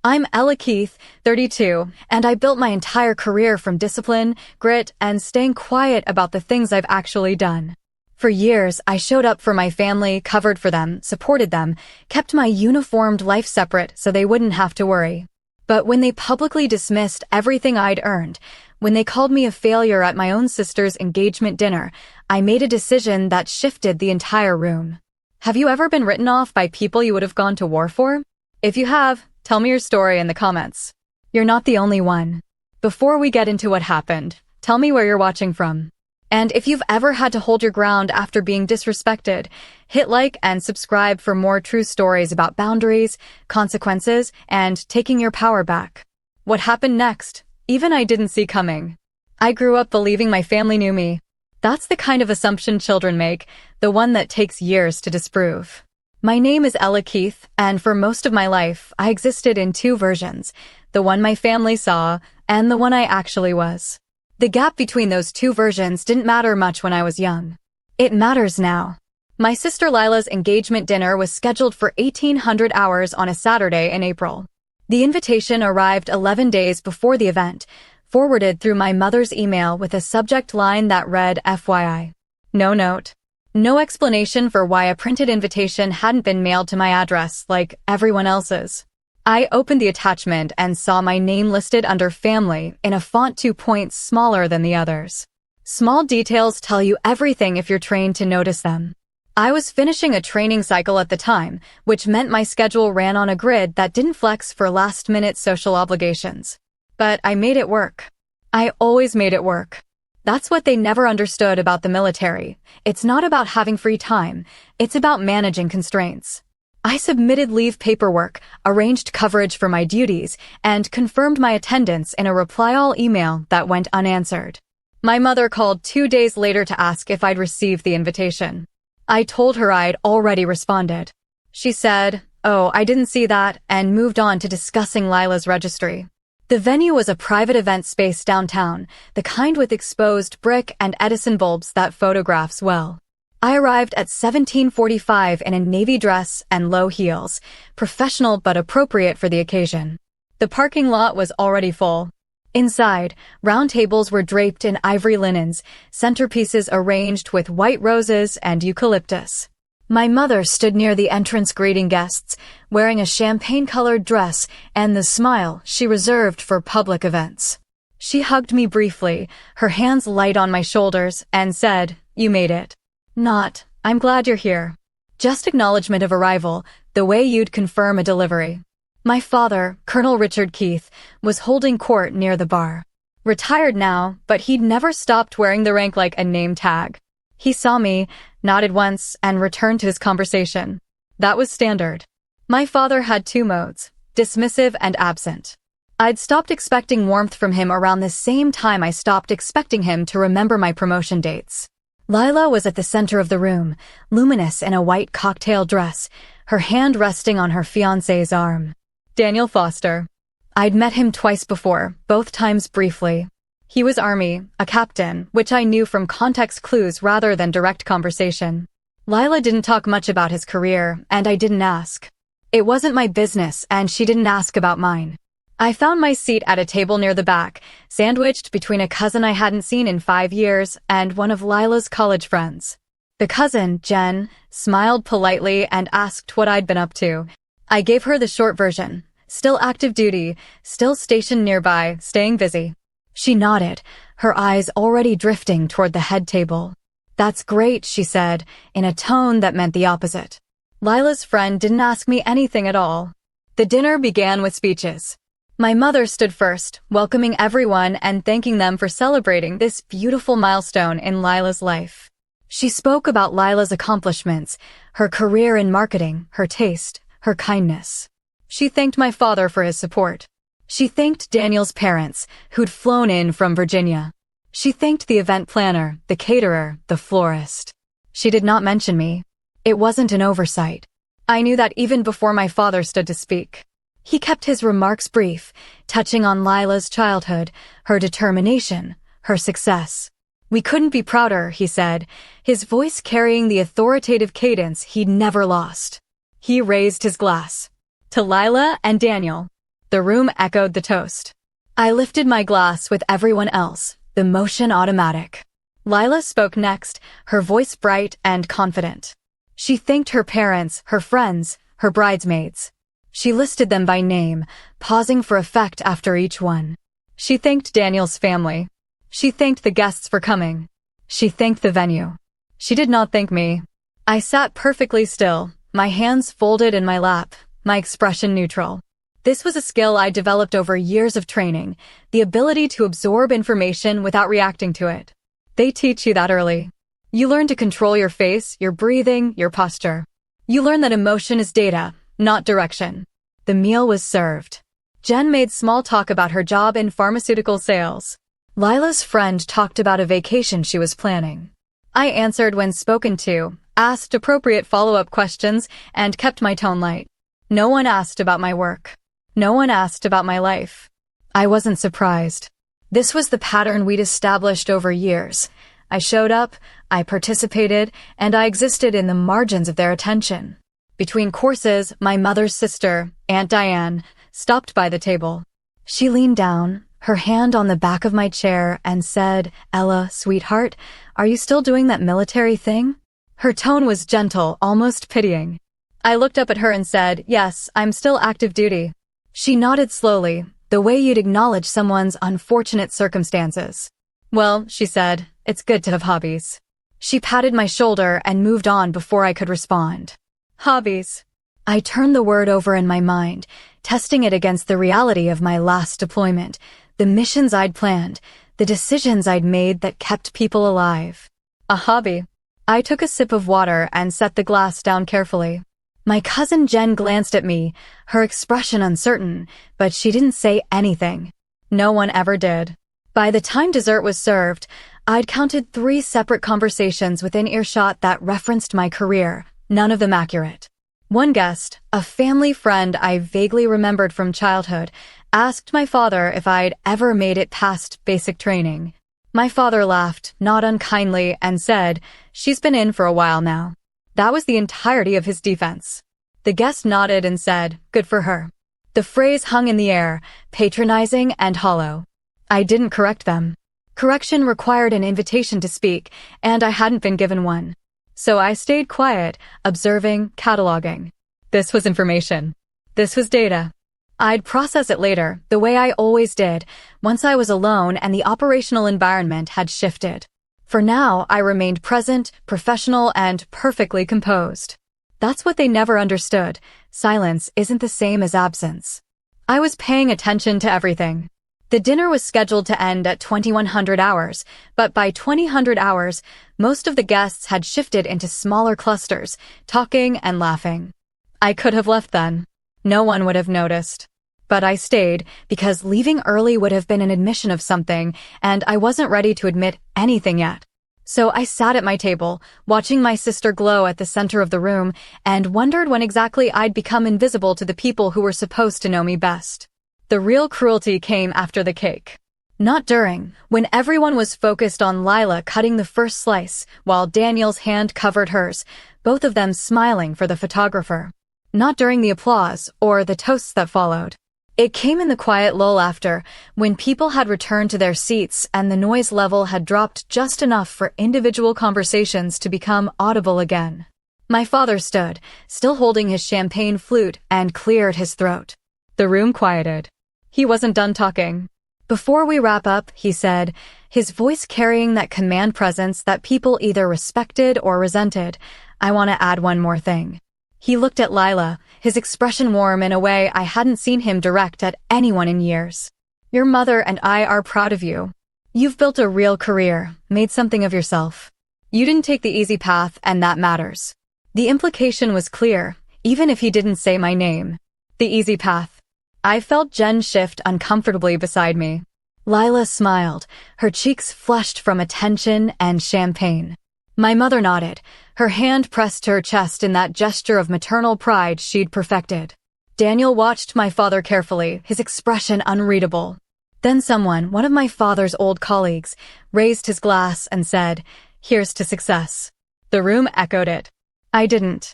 I'm Ella Keith, 32, and I built my entire career from discipline, grit, and staying quiet about the things I've actually done. For years, I showed up for my family, covered for them, supported them, kept my uniformed life separate so they wouldn't have to worry. But when they publicly dismissed everything I'd earned, when they called me a failure at my own sister's engagement dinner, I made a decision that shifted the entire room. Have you ever been written off by people you would have gone to war for? If you have, tell me your story in the comments. You're not the only one. Before we get into what happened, tell me where you're watching from. And if you've ever had to hold your ground after being disrespected, hit like and subscribe for more true stories about boundaries, consequences, and taking your power back. What happened next? Even I didn't see coming. I grew up believing my family knew me. That's the kind of assumption children make, the one that takes years to disprove. My name is Ella Keith, and for most of my life, I existed in two versions, the one my family saw and the one I actually was. The gap between those two versions didn't matter much when I was young. It matters now. My sister Lila's engagement dinner was scheduled for 1800 hours on a Saturday in April. The invitation arrived 11 days before the event, forwarded through my mother's email with a subject line that read FYI. No note. No explanation for why a printed invitation hadn't been mailed to my address like everyone else's. I opened the attachment and saw my name listed under family in a font 2 points smaller than the others. Small details tell you everything if you're trained to notice them. I was finishing a training cycle at the time, which meant my schedule ran on a grid that didn't flex for last-minute social obligations. But I made it work. I always made it work. That's what they never understood about the military. It's not about having free time. It's about managing constraints. I submitted leave paperwork, arranged coverage for my duties, and confirmed my attendance in a reply-all email that went unanswered. My mother called 2 days later to ask if I'd received the invitation. I told her I'd already responded. She said, "Oh, I didn't see that," and moved on to discussing Lila's registry. The venue was a private event space downtown, the kind with exposed brick and Edison bulbs that photographs well. I arrived at 17:45 in a navy dress and low heels, professional but appropriate for the occasion. The parking lot was already full. Inside, round tables were draped in ivory linens, centerpieces arranged with white roses and eucalyptus. My mother stood near the entrance greeting guests, wearing a champagne-colored dress and the smile she reserved for public events. She hugged me briefly, her hands light on my shoulders, and said, "You made it." Not, "I'm glad you're here." Just acknowledgement of arrival, the way you'd confirm a delivery. My father, Colonel Richard Keith, was holding court near the bar. Retired now, but he'd never stopped wearing the rank like a name tag. He saw me, nodded once, and returned to his conversation. That was standard. My father had two modes, dismissive and absent. I'd stopped expecting warmth from him around the same time I stopped expecting him to remember my promotion dates. Lila was at the center of the room, luminous in a white cocktail dress, her hand resting on her fiancé's arm. Daniel Foster. I'd met him twice before, both times briefly. He was Army, a captain, which I knew from context clues rather than direct conversation. Lila didn't talk much about his career, and I didn't ask. It wasn't my business, and she didn't ask about mine. I found my seat at a table near the back, sandwiched between a cousin I hadn't seen in 5 years and one of Lila's college friends. The cousin, Jen, smiled politely and asked what I'd been up to. I gave her the short version. Still active duty, still stationed nearby, staying busy. She nodded, her eyes already drifting toward the head table. "That's great," she said, in a tone that meant the opposite. Lila's friend didn't ask me anything at all. The dinner began with speeches. My mother stood first, welcoming everyone and thanking them for celebrating this beautiful milestone in Lila's life. She spoke about Lila's accomplishments, her career in marketing, her taste, her kindness. She thanked my father for his support. She thanked Daniel's parents, who'd flown in from Virginia. She thanked the event planner, the caterer, the florist. She did not mention me. It wasn't an oversight. I knew that even before my father stood to speak. He kept his remarks brief, touching on Lila's childhood, her determination, her success. "We couldn't be prouder," he said, his voice carrying the authoritative cadence he'd never lost. He raised his glass. "To Lila and Daniel." The room echoed the toast. I lifted my glass with everyone else, the motion automatic. Lila spoke next, her voice bright and confident. She thanked her parents, her friends, her bridesmaids. She listed them by name, pausing for effect after each one. She thanked Daniel's family. She thanked the guests for coming. She thanked the venue. She did not thank me. I sat perfectly still, my hands folded in my lap, my expression neutral. This was a skill I developed over years of training, the ability to absorb information without reacting to it. They teach you that early. You learn to control your face, your breathing, your posture. You learn that emotion is data, not direction. The meal was served. Jen made small talk about her job in pharmaceutical sales. Lila's friend talked about a vacation she was planning. I answered when spoken to, asked appropriate follow-up questions, and kept my tone light. No one asked about my work. No one asked about my life. I wasn't surprised. This was the pattern we'd established over years. I showed up, I participated, and I existed in the margins of their attention. Between courses, my mother's sister, Aunt Diane, stopped by the table. She leaned down, her hand on the back of my chair, and said, "Ella, sweetheart, are you still doing that military thing?" Her tone was gentle, almost pitying. I looked up at her and said, "Yes, I'm still active duty." She nodded slowly, the way you'd acknowledge someone's unfortunate circumstances. "Well," she said, "it's good to have hobbies." She patted my shoulder and moved on before I could respond. Hobbies. I turned the word over in my mind, testing it against the reality of my last deployment, the missions I'd planned, the decisions I'd made that kept people alive. A hobby. I took a sip of water and set the glass down carefully. My cousin Jen glanced at me, her expression uncertain, but she didn't say anything. No one ever did. By the time dessert was served, I'd counted 3 separate conversations within earshot that referenced my career, none of them accurate. One guest, a family friend I vaguely remembered from childhood, asked my father if I'd ever made it past basic training. My father laughed, not unkindly, and said, "She's been in for a while now." That was the entirety of his defense. The guest nodded and said, "Good for her." The phrase hung in the air, patronizing and hollow. I didn't correct them. Correction required an invitation to speak, and I hadn't been given one. So I stayed quiet, observing, cataloging. This was information. This was data. I'd process it later, the way I always did, once I was alone and the operational environment had shifted. For now, I remained present, professional, and perfectly composed. That's what they never understood. Silence isn't the same as absence. I was paying attention to everything. The dinner was scheduled to end at 2100 hours, but by 2000 hours, most of the guests had shifted into smaller clusters, talking and laughing. I could have left then. No one would have noticed. But I stayed because leaving early would have been an admission of something, and I wasn't ready to admit anything yet. So I sat at my table, watching my sister glow at the center of the room, and wondered when exactly I'd become invisible to the people who were supposed to know me best. The real cruelty came after the cake. Not during, when everyone was focused on Lila cutting the first slice, while Daniel's hand covered hers, both of them smiling for the photographer. Not during the applause, or the toasts that followed. It came in the quiet lull after, when people had returned to their seats and the noise level had dropped just enough for individual conversations to become audible again. My father stood, still holding his champagne flute, and cleared his throat. The room quieted. He wasn't done talking. "Before we wrap up," he said, his voice carrying that command presence that people either respected or resented, "I want to add one more thing." He looked at Lila, his expression warm in a way I hadn't seen him direct at anyone in years. "Your mother and I are proud of you. You've built a real career, made something of yourself. You didn't take the easy path, and that matters." The implication was clear, even if he didn't say my name. The easy path. I felt Jen shift uncomfortably beside me. Lila smiled, her cheeks flushed from attention and champagne. My mother nodded, her hand pressed to her chest in that gesture of maternal pride she'd perfected. Daniel watched my father carefully, his expression unreadable. Then someone, one of my father's old colleagues, raised his glass and said, "Here's to success." The room echoed it. I didn't.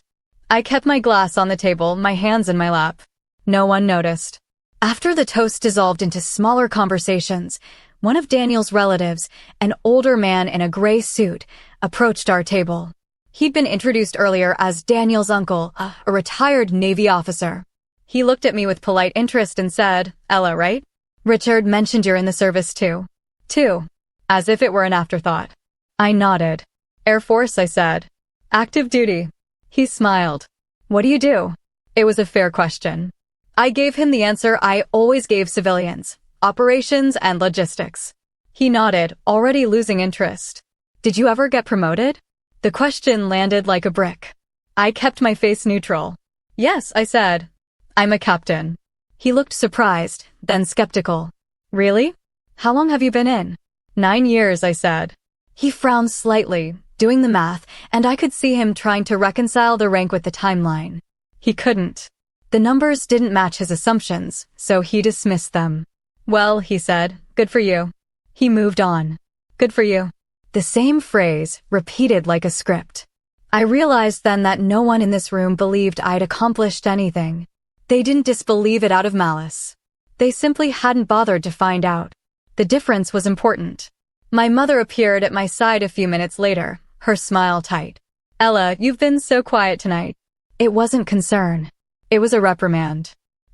I kept my glass on the table, my hands in my lap. No one noticed. After the toast dissolved into smaller conversations, one of Daniel's relatives, an older man in a gray suit, approached our table. He'd been introduced earlier as Daniel's uncle, a retired Navy officer. He looked at me with polite interest and said, "Ella, right? Richard mentioned you're in the service too." Too. As if it were an afterthought. I nodded. "Air Force," I said. "Active duty." He smiled. "What do you do?" It was a fair question. I gave him the answer I always gave civilians: operations and logistics. He nodded, already losing interest. "Did you ever get promoted?" The question landed like a brick. I kept my face neutral. "Yes," I said. "I'm a captain." He looked surprised, then skeptical. "Really? How long have you been in?" 9 years, I said. He frowned slightly, doing the math, and I could see him trying to reconcile the rank with the timeline. He couldn't. The numbers didn't match his assumptions, so he dismissed them. "Well," he said, "good for you." He moved on. "Good for you." The same phrase, repeated like a script. I realized then that no one in this room believed I'd accomplished anything. They didn't disbelieve it out of malice. They simply hadn't bothered to find out. The difference was important. My mother appeared at my side a few minutes later, her smile tight. "Ella, you've been so quiet tonight." It wasn't concern. It was a reprimand.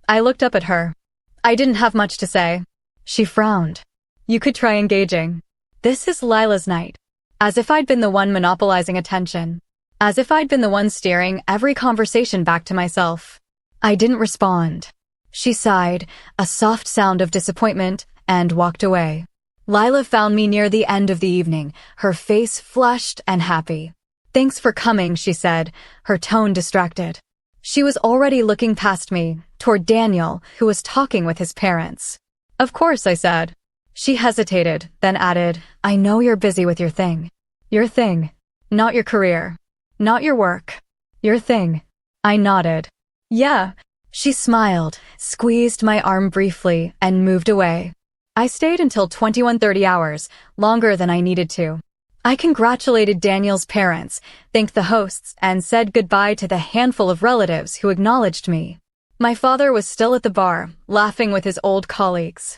I looked up at her. I didn't have much to say. She frowned. "You could try engaging." This is Lila's night. As if I'd been the one monopolizing attention. As if I'd been the one steering every conversation back to myself. I didn't respond. She sighed, a soft sound of disappointment, and walked away. Lila found me near the end of the evening, her face flushed and happy. "Thanks for coming," she said, her tone distracted. She was already looking past me, toward Daniel, who was talking with his parents. "Of course," I said. She hesitated, then added, "I know you're busy with your thing." "Your thing." "Not your career. Not your work. Your thing." I nodded. "Yeah." She smiled, squeezed my arm briefly, and moved away. I stayed until 21:30 hours, longer than I needed to. I congratulated Daniel's parents, thanked the hosts, and said goodbye to the handful of relatives who acknowledged me. My father was still at the bar, laughing with his old colleagues.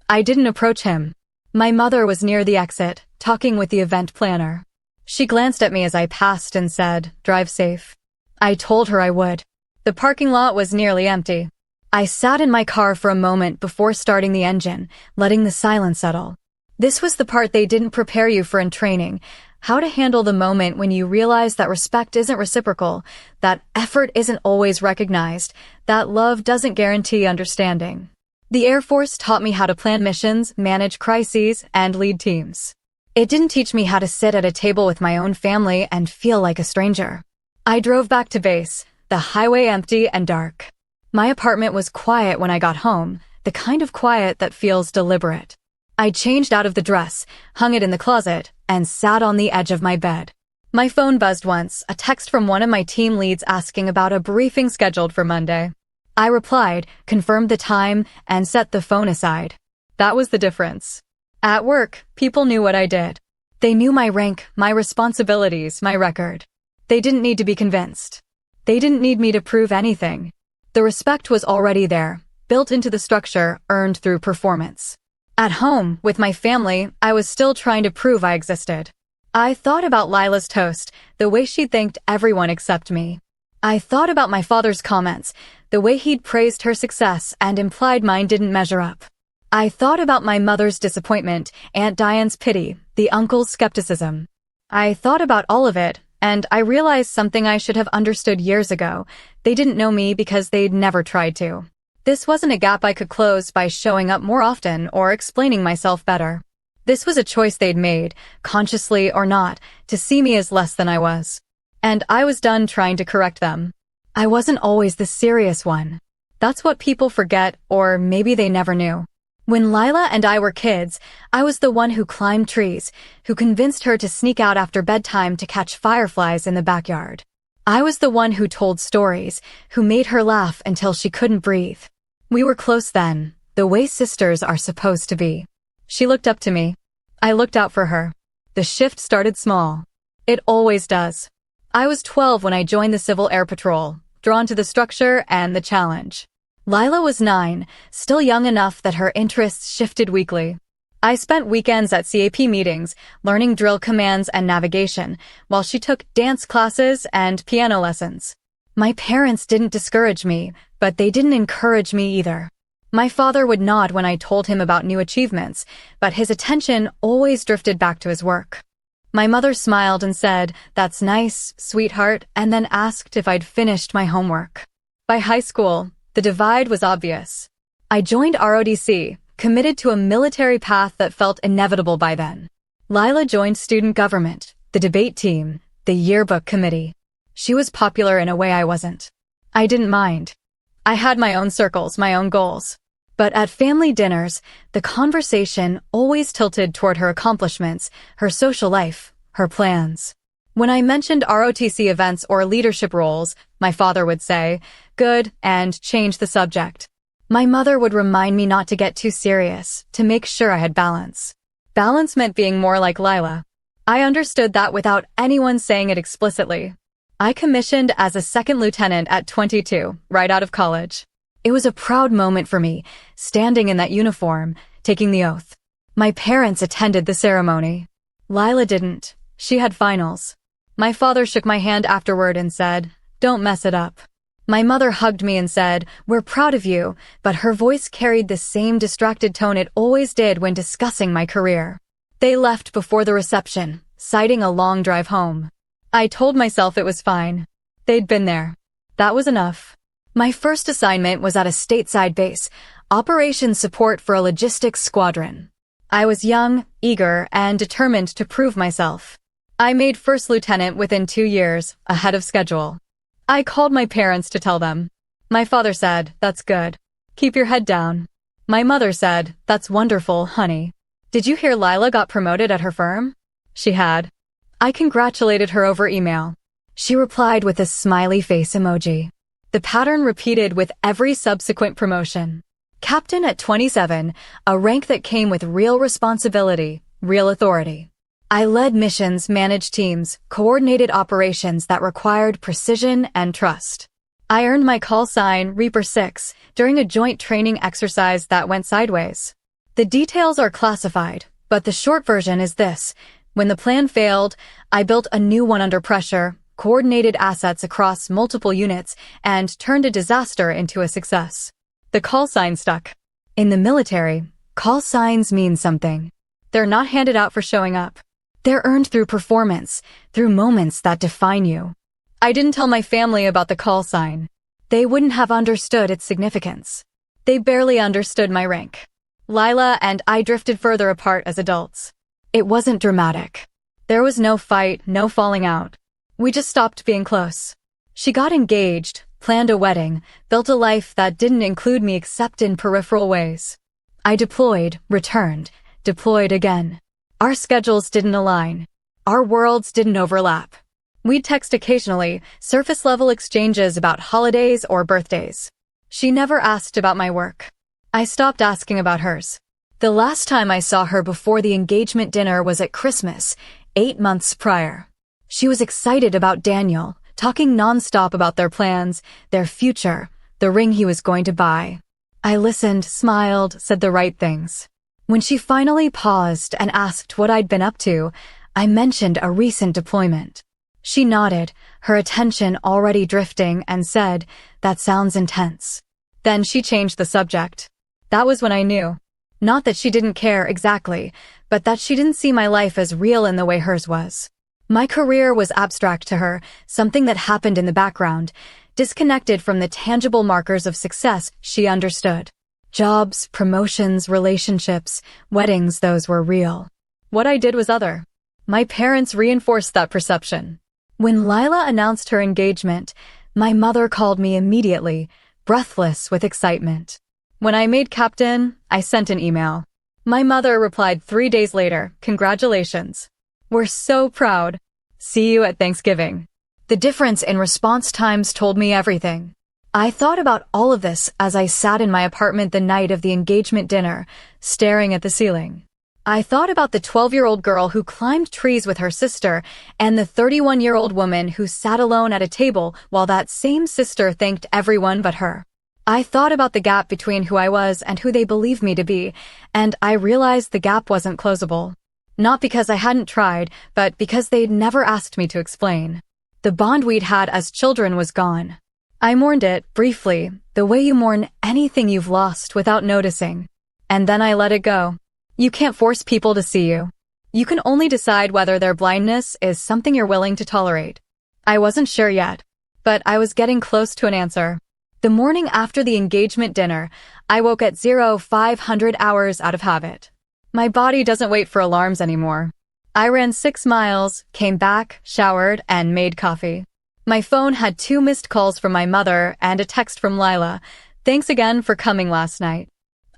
I didn't approach him. My mother was near the exit, talking with the event planner. She glanced at me as I passed and said, "Drive safe." I told her I would. The parking lot was nearly empty. I sat in my car for a moment before starting the engine, letting the silence settle. This was the part they didn't prepare you for in training: how to handle the moment when you realize that respect isn't reciprocal, that effort isn't always recognized, that love doesn't guarantee understanding. The Air Force taught me how to plan missions, manage crises, and lead teams. It didn't teach me how to sit at a table with my own family and feel like a stranger. I drove back to base, the highway empty and dark. My apartment was quiet when I got home, the kind of quiet that feels deliberate. I changed out of the dress, hung it in the closet, and sat on the edge of my bed. My phone buzzed once, a text from one of my team leads asking about a briefing scheduled for Monday. I replied, confirmed the time, and set the phone aside. That was the difference. At work, people knew what I did. They knew my rank, my responsibilities, my record. They didn't need to be convinced. They didn't need me to prove anything. The respect was already there, built into the structure, earned through performance. At home, with my family, I was still trying to prove I existed. I thought about Lila's toast, the way she thanked everyone except me. I thought about my father's comments, the way he'd praised her success and implied mine didn't measure up. I thought about my mother's disappointment, Aunt Diane's pity, the uncle's skepticism. I thought about all of it, and I realized something I should have understood years ago. They didn't know me because they'd never tried to. This wasn't a gap I could close by showing up more often or explaining myself better. This was a choice they'd made, consciously or not, to see me as less than I was. And I was done trying to correct them. I wasn't always the serious one. That's what people forget, or maybe they never knew. When Lila and I were kids, I was the one who climbed trees, who convinced her to sneak out after bedtime to catch fireflies in the backyard. I was the one who told stories, who made her laugh until she couldn't breathe. We were close then, the way sisters are supposed to be. She looked up to me. I looked out for her. The shift started small. It always does. I was 12 when I joined the Civil Air Patrol, drawn to the structure and the challenge. Lila was 9, still young enough that her interests shifted weekly. I spent weekends at CAP meetings, learning drill commands and navigation, while she took dance classes and piano lessons. My parents didn't discourage me, but they didn't encourage me either. My father would nod when I told him about new achievements, but his attention always drifted back to his work. My mother smiled and said, "That's nice, sweetheart," and then asked if I'd finished my homework. By high school, the divide was obvious. I joined ROTC, committed to a military path that felt inevitable by then. Lila joined student government, the debate team, the yearbook committee. She was popular in a way I wasn't. I didn't mind. I had my own circles, my own goals. But at family dinners, the conversation always tilted toward her accomplishments, her social life, her plans. When I mentioned ROTC events or leadership roles, my father would say, "Good," and change the subject. My mother would remind me not to get too serious, to make sure I had balance. Balance meant being more like Lila. I understood that without anyone saying it explicitly. I commissioned as a second lieutenant at 22, right out of college. It was a proud moment for me, standing in that uniform, taking the oath. My parents attended the ceremony. Lila didn't. She had finals. My father shook my hand afterward and said, "Don't mess it up." My mother hugged me and said, "We're proud of you," but her voice carried the same distracted tone it always did when discussing my career. They left before the reception, citing a long drive home. I told myself it was fine. They'd been there. That was enough. My first assignment was at a stateside base, operations support for a logistics squadron. I was young, eager, and determined to prove myself. I made first lieutenant within 2 years, ahead of schedule. I called my parents to tell them. My father said, "That's good. Keep your head down." My mother said, "That's wonderful, honey. Did you hear Lila got promoted at her firm?" She had. I congratulated her over email. She replied with a smiley face emoji. The pattern repeated with every subsequent promotion. Captain at 27, a rank that came with real responsibility, real authority. I led missions, managed teams, coordinated operations that required precision and trust. I earned my call sign, Reaper 6, during a joint training exercise that went sideways. The details are classified, but the short version is this. When the plan failed, I built a new one under pressure, coordinated assets across multiple units, and turned a disaster into a success. The call sign stuck. In the military, call signs mean something. They're not handed out for showing up. They're earned through performance, through moments that define you. I didn't tell my family about the call sign. They wouldn't have understood its significance. They barely understood my rank. Lila and I drifted further apart as adults. It wasn't dramatic. There was no fight, no falling out. We just stopped being close. She got engaged, planned a wedding, built a life that didn't include me except in peripheral ways. I deployed, returned, deployed again. Our schedules didn't align. Our worlds didn't overlap. We'd text occasionally, surface-level exchanges about holidays or birthdays. She never asked about my work. I stopped asking about hers. The last time I saw her before the engagement dinner was at Christmas, 8 months prior. She was excited about Daniel, talking nonstop about their plans, their future, the ring he was going to buy. I listened, smiled, said the right things. When she finally paused and asked what I'd been up to, I mentioned a recent deployment. She nodded, her attention already drifting, and said, "That sounds intense." Then she changed the subject. That was when I knew. Not that she didn't care exactly, but that she didn't see my life as real in the way hers was. My career was abstract to her, something that happened in the background, disconnected from the tangible markers of success she understood. Jobs, promotions, relationships, weddings, those were real. What I did was other. My parents reinforced that perception. When Lila announced her engagement, my mother called me immediately, breathless with excitement. When I made captain, I sent an email. My mother replied 3 days later, "Congratulations. We're so proud. See you at Thanksgiving." The difference in response times told me everything. I thought about all of this as I sat in my apartment the night of the engagement dinner, staring at the ceiling. I thought about the 12-year-old girl who climbed trees with her sister and the 31-year-old woman who sat alone at a table while that same sister thanked everyone but her. I thought about the gap between who I was and who they believed me to be, and I realized the gap wasn't closable. Not because I hadn't tried, but because they'd never asked me to explain. The bond we'd had as children was gone. I mourned it, briefly, the way you mourn anything you've lost without noticing. And then I let it go. You can't force people to see you. You can only decide whether their blindness is something you're willing to tolerate. I wasn't sure yet, but I was getting close to an answer. The morning after the engagement dinner, I woke at 0500 hours out of habit. My body doesn't wait for alarms anymore. I ran 6 miles, came back, showered, and made coffee. My phone had 2 missed calls from my mother and a text from Lila. Thanks again for coming last night.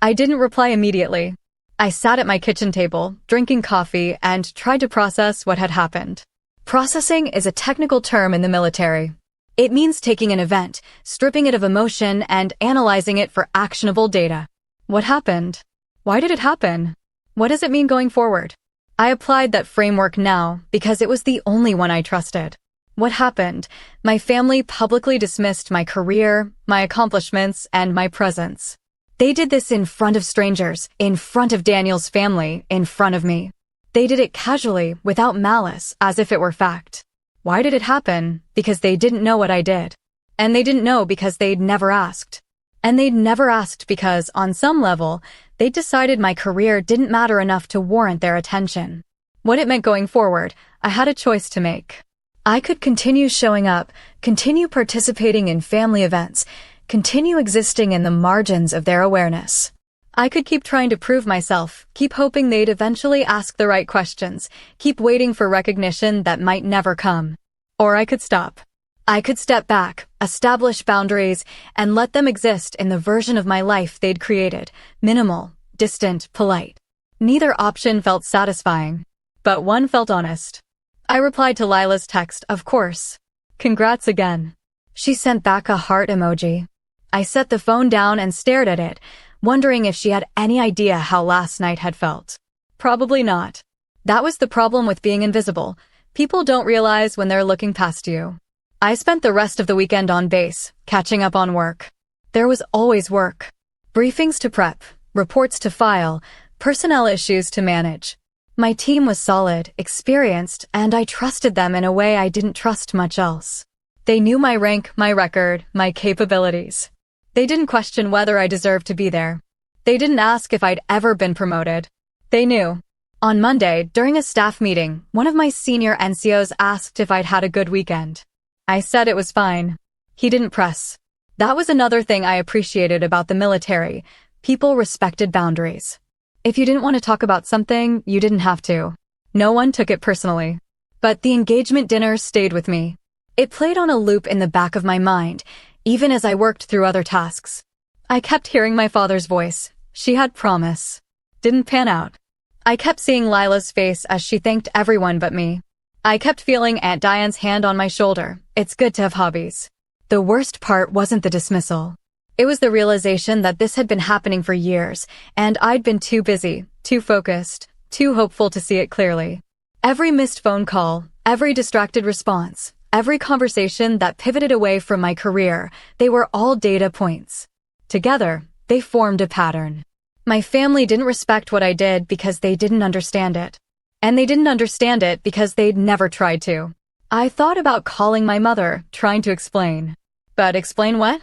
I didn't reply immediately. I sat at my kitchen table, drinking coffee, and tried to process what had happened. Processing is a technical term in the military. It means taking an event, stripping it of emotion, and analyzing it for actionable data. What happened? Why did it happen? What does it mean going forward? I applied that framework now because it was the only one I trusted. What happened? My family publicly dismissed my career, my accomplishments, and my presence. They did this in front of strangers, in front of Daniel's family, in front of me. They did it casually, without malice, as if it were fact. Why did it happen? Because they didn't know what I did. And they didn't know because they'd never asked. And they'd never asked because, on some level, they'd decided my career didn't matter enough to warrant their attention. What it meant going forward, I had a choice to make. I could continue showing up, continue participating in family events, continue existing in the margins of their awareness. I could keep trying to prove myself, keep hoping they'd eventually ask the right questions, keep waiting for recognition that might never come. Or I could stop. I could step back, establish boundaries, and let them exist in the version of my life they'd created, minimal, distant, polite. Neither option felt satisfying, but one felt honest. I replied to Lila's text, of course. Congrats again. She sent back a heart emoji. I set the phone down and stared at it, wondering if she had any idea how last night had felt. Probably not. That was the problem with being invisible. People don't realize when they're looking past you. I spent the rest of the weekend on base, catching up on work. There was always work. Briefings to prep, reports to file, personnel issues to manage. My team was solid, experienced, and I trusted them in a way I didn't trust much else. They knew my rank, my record, my capabilities. They didn't question whether I deserved to be there. They didn't ask if I'd ever been promoted. They knew. On Monday, during a staff meeting, one of my senior NCOs asked if I'd had a good weekend. I said it was fine. He didn't press. That was another thing I appreciated about the military. People respected boundaries. If you didn't want to talk about something, you didn't have to. No one took it personally. But the engagement dinner stayed with me. It played on a loop in the back of my mind, even as I worked through other tasks. I kept hearing my father's voice. She had promise. Didn't pan out. I kept seeing Lila's face as she thanked everyone but me. I kept feeling Aunt Diane's hand on my shoulder. It's good to have hobbies. The worst part wasn't the dismissal. It was the realization that this had been happening for years, and I'd been too busy, too focused, too hopeful to see it clearly. Every missed phone call, every distracted response, every conversation that pivoted away from my career, they were all data points. Together, they formed a pattern. My family didn't respect what I did because they didn't understand it. And they didn't understand it because they'd never tried to. I thought about calling my mother, trying to explain. But explain what?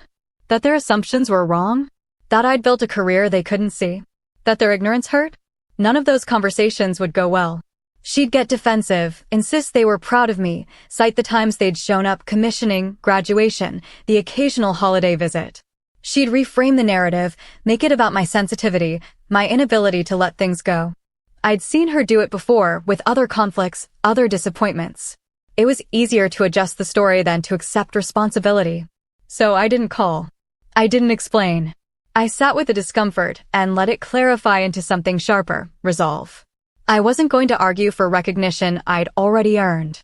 That their assumptions were wrong? That I'd built a career they couldn't see? That their ignorance hurt? None of those conversations would go well. She'd get defensive, insist they were proud of me, cite the times they'd shown up, commissioning, graduation, the occasional holiday visit. She'd reframe the narrative, make it about my sensitivity, my inability to let things go. I'd seen her do it before, with other conflicts, other disappointments. It was easier to adjust the story than to accept responsibility. So I didn't call. I didn't explain. I sat with the discomfort and let it clarify into something sharper, resolve. I wasn't going to argue for recognition I'd already earned.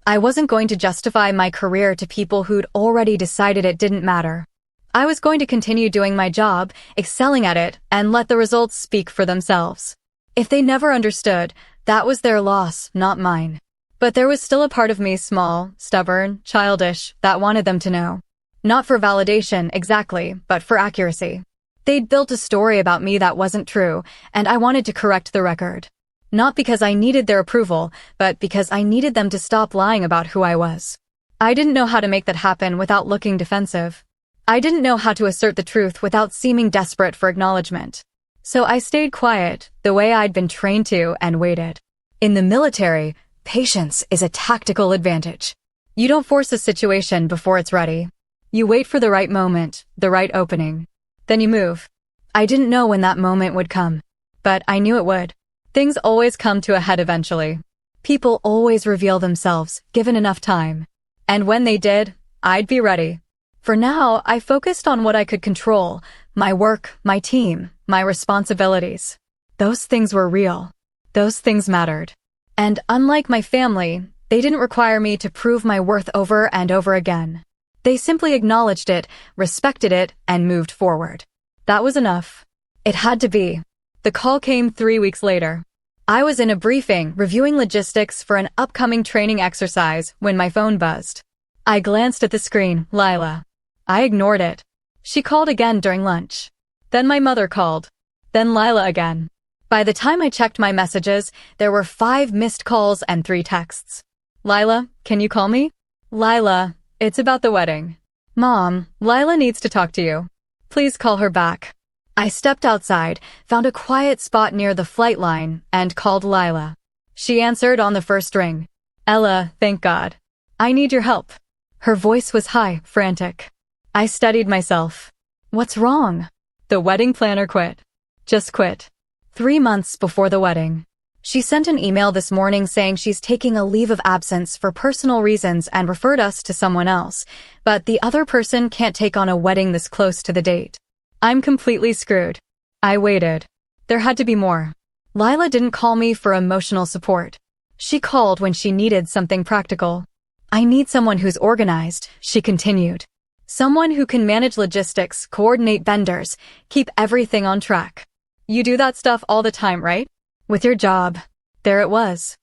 I wasn't going to justify my career to people who'd already decided it didn't matter. I was going to continue doing my job, excelling at it, and let the results speak for themselves. If they never understood, that was their loss, not mine. But there was still a part of me, small, stubborn, childish, that wanted them to know. Not for validation, exactly, but for accuracy. They'd built a story about me that wasn't true, and I wanted to correct the record. Not because I needed their approval, but because I needed them to stop lying about who I was. I didn't know how to make that happen without looking defensive. I didn't know how to assert the truth without seeming desperate for acknowledgement. So I stayed quiet, the way I'd been trained to, and waited. In the military, patience is a tactical advantage. You don't force a situation before it's ready. You wait for the right moment, the right opening. Then you move. I didn't know when that moment would come, but I knew it would. Things always come to a head eventually. People always reveal themselves, given enough time. And when they did, I'd be ready. For now, I focused on what I could control, my work, my team, my responsibilities. Those things were real. Those things mattered. And unlike my family, they didn't require me to prove my worth over and over again. They simply acknowledged it, respected it, and moved forward. That was enough. It had to be. The call came 3 weeks later. I was in a briefing, reviewing logistics for an upcoming training exercise when my phone buzzed. I glanced at the screen, Lila. I ignored it. She called again during lunch. Then my mother called. Then Lila again. By the time I checked my messages, there were 5 missed calls and 3 texts. Lila, can you call me? Lila, it's about the wedding. Mom, Lila needs to talk to you. Please call her back. I stepped outside, found a quiet spot near the flight line, and called Lila. She answered on the first ring. Ella, thank God. I need your help. Her voice was high, frantic. I steadied myself. What's wrong? The wedding planner quit. Just quit. 3 months before the wedding. She sent an email this morning saying she's taking a leave of absence for personal reasons and referred us to someone else, but the other person can't take on a wedding this close to the date. I'm completely screwed. I waited. There had to be more. Lila didn't call me for emotional support. She called when she needed something practical. I need someone who's organized, she continued. Someone who can manage logistics, coordinate vendors, keep everything on track. You do that stuff all the time, right? With your job. There it was.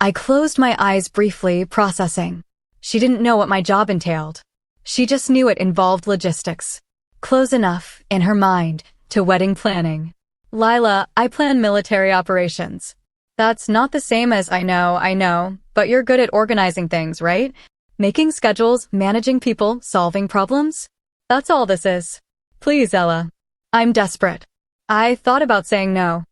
I closed my eyes briefly, processing. She didn't know what my job entailed. She just knew it involved logistics. Close enough, in her mind, to wedding planning. Lila, I plan military operations. That's not the same as I know, but you're good at organizing things, right? Making schedules, managing people, solving problems? That's all this is. Please, Ella. I'm desperate. I thought about saying no.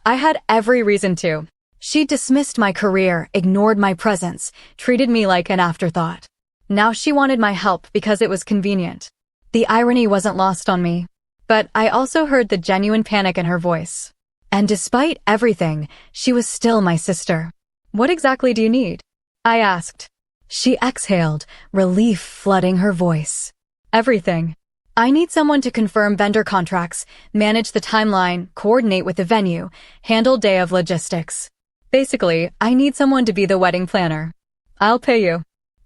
I had every reason to. She dismissed my career, ignored my presence, treated me like an afterthought. Now she wanted my help because it was convenient. The irony wasn't lost on me. But I also heard the genuine panic in her voice. And despite everything, she was still my sister. What exactly do you need? I asked. She exhaled, relief flooding her voice. Everything. I need someone to confirm vendor contracts, manage the timeline, coordinate with the venue, handle day of logistics. Basically, I need someone to be the wedding planner. I'll pay you.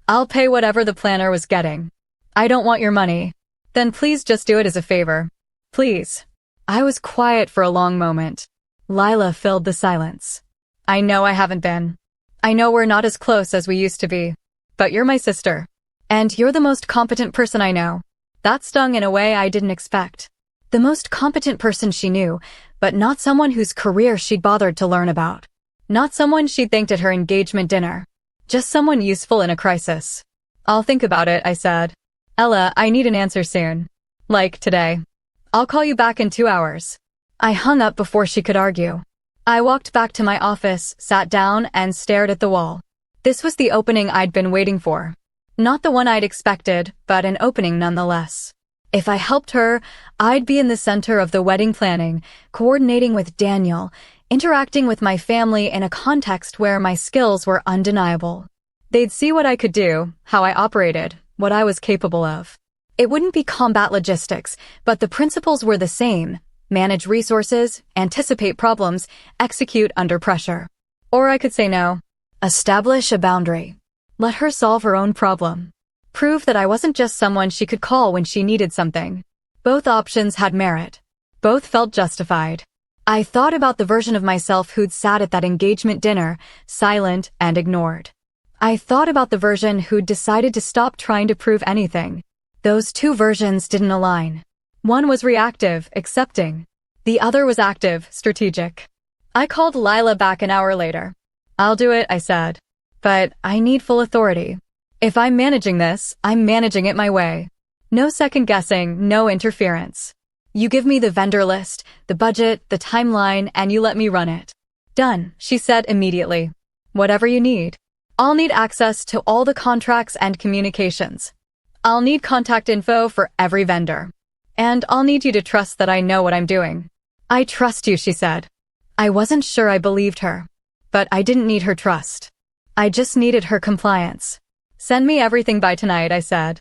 I'll pay whatever the planner was getting. I don't want your money. Then please just do it as a favor. Please. I was quiet for a long moment. Lila filled the silence. I know I haven't been. I know we're not as close as we used to be. But you're my sister. And you're the most competent person I know. That stung in a way I didn't expect. The most competent person she knew, but not someone whose career she'd bothered to learn about. Not someone she'd thanked at her engagement dinner. Just someone useful in a crisis. I'll think about it, I said. Ella, I need an answer soon. Like today. I'll call you back in 2 hours. I hung up before she could argue. I walked back to my office, sat down, and stared at the wall. This was the opening I'd been waiting for. Not the one I'd expected, but an opening nonetheless. If I helped her, I'd be in the center of the wedding planning, coordinating with Daniel, interacting with my family in a context where my skills were undeniable. They'd see what I could do, how I operated, what I was capable of. It wouldn't be combat logistics, but the principles were the same. Manage resources, anticipate problems, execute under pressure. Or I could say no. Establish a boundary. Let her solve her own problem. Prove that I wasn't just someone she could call when she needed something. Both options had merit. Both felt justified. I thought about the version of myself who'd sat at that engagement dinner, silent and ignored. I thought about the version who'd decided to stop trying to prove anything. Those two versions didn't align. One was reactive, accepting. The other was active, strategic. I called Lila back an hour later. "I'll do it," I said. "But I need full authority. If I'm managing this, I'm managing it my way. No second guessing, no interference. You give me the vendor list, the budget, the timeline, and you let me run it." "Done," she said immediately. "Whatever you need. I'll need access to all the contracts and communications. I'll need contact info for every vendor. And I'll need you to trust that I know what I'm doing." "I trust you," she said. I wasn't sure I believed her. But I didn't need her trust. I just needed her compliance. "Send me everything by tonight," I said.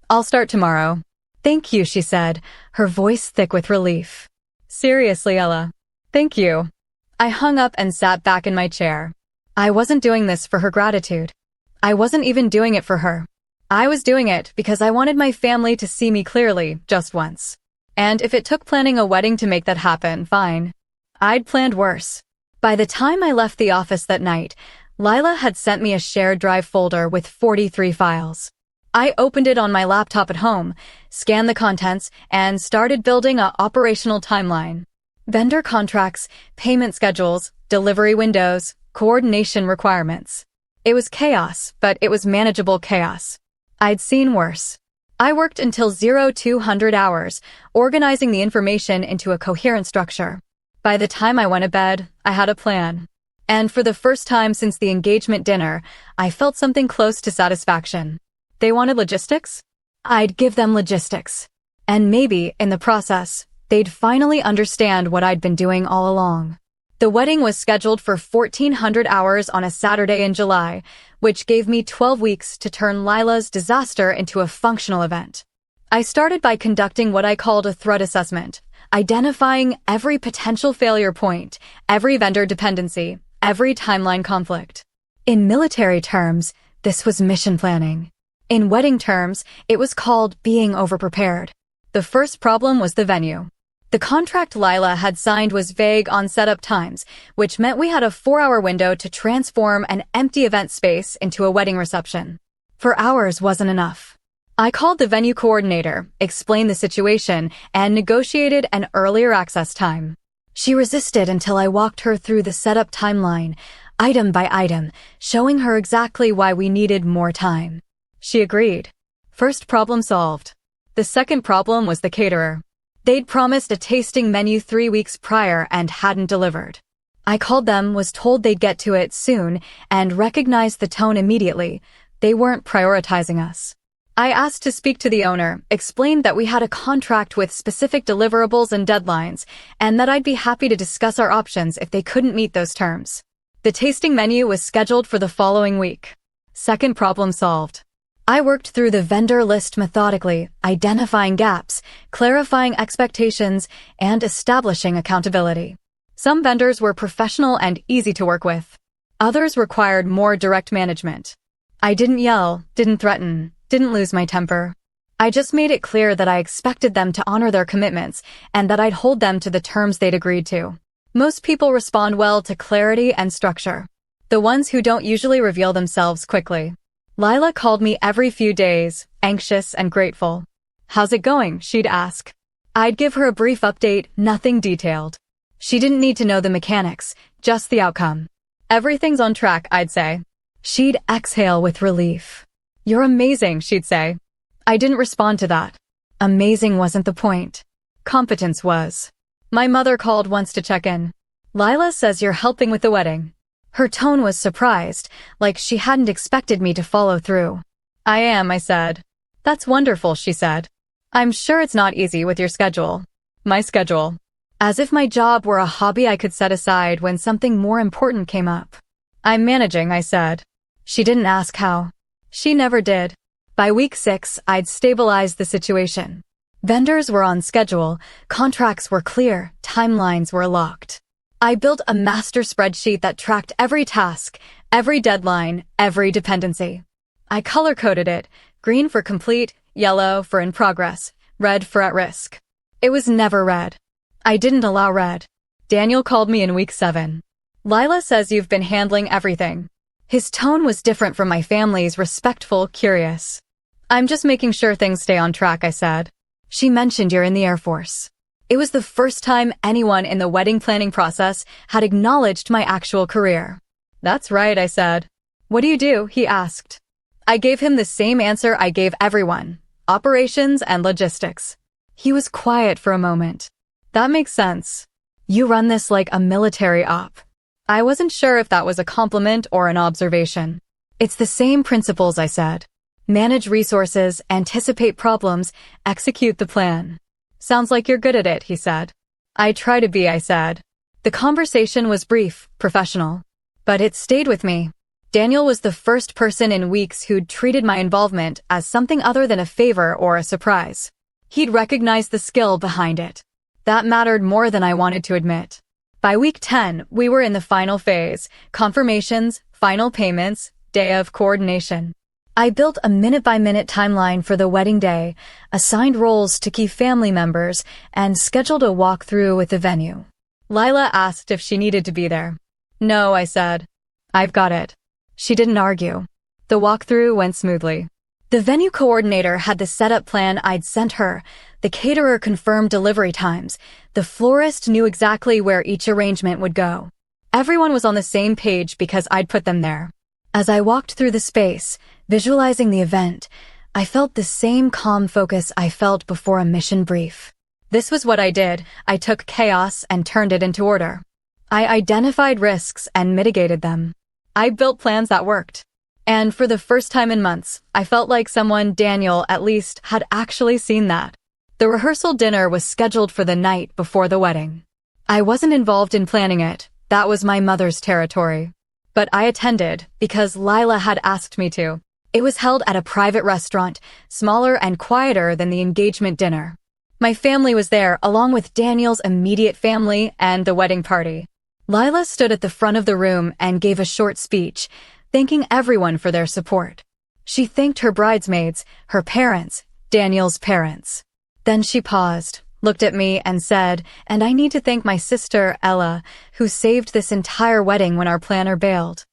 "I'll start tomorrow." "Thank you," she said, her voice thick with relief. "Seriously, Ella. Thank you." I hung up and sat back in my chair. I wasn't doing this for her gratitude. I wasn't even doing it for her. I was doing it because I wanted my family to see me clearly, just once. And if it took planning a wedding to make that happen, fine. I'd planned worse. By the time I left the office that night, Lila had sent me a shared drive folder with 43 files. I opened it on my laptop at home, scanned the contents, and started building an operational timeline. Vendor contracts, payment schedules, delivery windows, coordination requirements. It was chaos, but it was manageable chaos. I'd seen worse. I worked until 0200 hours, organizing the information into a coherent structure. By the time I went to bed, I had a plan. And for the first time since the engagement dinner, I felt something close to satisfaction. They wanted logistics? I'd give them logistics. And maybe, in the process, they'd finally understand what I'd been doing all along. The wedding was scheduled for 1400 hours on a Saturday in July, which gave me 12 weeks to turn Lila's disaster into a functional event. I started by conducting what I called a threat assessment, identifying every potential failure point, every vendor dependency, every timeline conflict. In military terms, this was mission planning. In wedding terms, it was called being overprepared. The first problem was the venue. The contract Lila had signed was vague on setup times, which meant we had a 4-hour window to transform an empty event space into a wedding reception. 4 hours wasn't enough. I called the venue coordinator, explained the situation, and negotiated an earlier access time. She resisted until I walked her through the setup timeline, item by item, showing her exactly why we needed more time. She agreed. First problem solved. The second problem was the caterer. They'd promised a tasting menu 3 weeks prior and hadn't delivered. I called them, was told they'd get to it soon, and recognized the tone immediately. They weren't prioritizing us. I asked to speak to the owner, explained that we had a contract with specific deliverables and deadlines, and that I'd be happy to discuss our options if they couldn't meet those terms. The tasting menu was scheduled for the following week. Second problem solved. I worked through the vendor list methodically, identifying gaps, clarifying expectations, and establishing accountability. Some vendors were professional and easy to work with. Others required more direct management. I didn't yell, didn't threaten, didn't lose my temper. I just made it clear that I expected them to honor their commitments and that I'd hold them to the terms they'd agreed to. Most people respond well to clarity and structure. The ones who don't usually reveal themselves quickly. Lila called me every few days, anxious and grateful. "How's it going?" she'd ask. I'd give her a brief update, nothing detailed. She didn't need to know the mechanics, just the outcome. "Everything's on track," I'd say. She'd exhale with relief. "You're amazing," she'd say. I didn't respond to that. Amazing wasn't the point. Competence was. My mother called once to check in. "Lila says you're helping with the wedding." Her tone was surprised, like she hadn't expected me to follow through. "I am," I said. "That's wonderful," she said. "I'm sure it's not easy with your schedule." My schedule. As if my job were a hobby I could set aside when something more important came up. "I'm managing," I said. She didn't ask how. She never did. By week 6, I'd stabilized the situation. Vendors were on schedule, contracts were clear, timelines were locked. I built a master spreadsheet that tracked every task, every deadline, every dependency. I color-coded it, green for complete, yellow for in progress, red for at risk. It was never red. I didn't allow red. Daniel called me in week 7. "Lila says you've been handling everything." His tone was different from my family's, respectful, curious. I'm just making sure things stay on track, I said. She mentioned you're in the Air Force. It was the first time anyone in the wedding planning process had acknowledged my actual career. That's right, I said. What do you do? He asked. I gave him the same answer I gave everyone: operations and logistics. He was quiet for a moment. That makes sense. You run this like a military op. I wasn't sure if that was a compliment or an observation. It's the same principles, I said. Manage resources, anticipate problems, execute the plan. Sounds like you're good at it, he said. I try to be, I said. The conversation was brief, professional. But it stayed with me. Daniel was the first person in weeks who'd treated my involvement as something other than a favor or a surprise. He'd recognized the skill behind it. That mattered more than I wanted to admit. By week 10, we were in the final phase: confirmations, final payments, day of coordination. I built a minute-by-minute timeline for the wedding day, assigned roles to key family members, and scheduled a walkthrough with the venue. Lila asked if she needed to be there. No, I said. I've got it. She didn't argue. The walkthrough went smoothly. The venue coordinator had the setup plan I'd sent her. The caterer confirmed delivery times. The florist knew exactly where each arrangement would go. Everyone was on the same page because I'd put them there. As I walked through the space, visualizing the event, I felt the same calm focus I felt before a mission brief. This was what I did. I took chaos and turned it into order. I identified risks and mitigated them. I built plans that worked. And for the first time in months, I felt like someone, Daniel at least, had actually seen that. The rehearsal dinner was scheduled for the night before the wedding. I wasn't involved in planning it. That was my mother's territory. But I attended because Lila had asked me to. It was held at a private restaurant, smaller and quieter than the engagement dinner. My family was there, along with Daniel's immediate family and the wedding party. Lila stood at the front of the room and gave a short speech, thanking everyone for their support. She thanked her bridesmaids, her parents, Daniel's parents. Then she paused, looked at me, and said, "And I need to thank my sister, Ella, who saved this entire wedding when our planner bailed.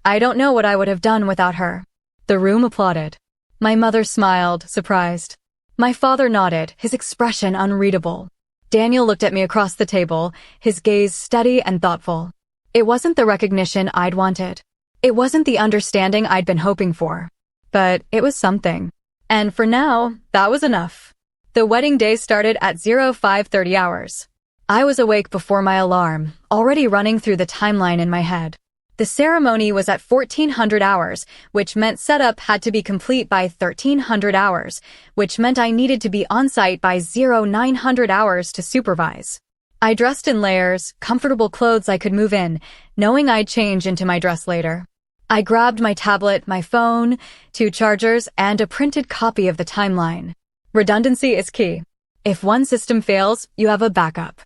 I don't know what I would have done without her." The room applauded. My mother smiled, surprised. My father nodded, his expression unreadable. Daniel looked at me across the table, his gaze steady and thoughtful. It wasn't the recognition I'd wanted. It wasn't the understanding I'd been hoping for. But it was something. And for now, that was enough. The wedding day started at 05:30 hours. I was awake before my alarm, already running through the timeline in my head. The ceremony was at 1400 hours, which meant setup had to be complete by 1300 hours, which meant I needed to be on site by 0900 hours to supervise. I dressed in layers, comfortable clothes I could move in, knowing I'd change into my dress later. I grabbed my tablet, my phone, 2 chargers, and a printed copy of the timeline. Redundancy is key. If one system fails, you have a backup.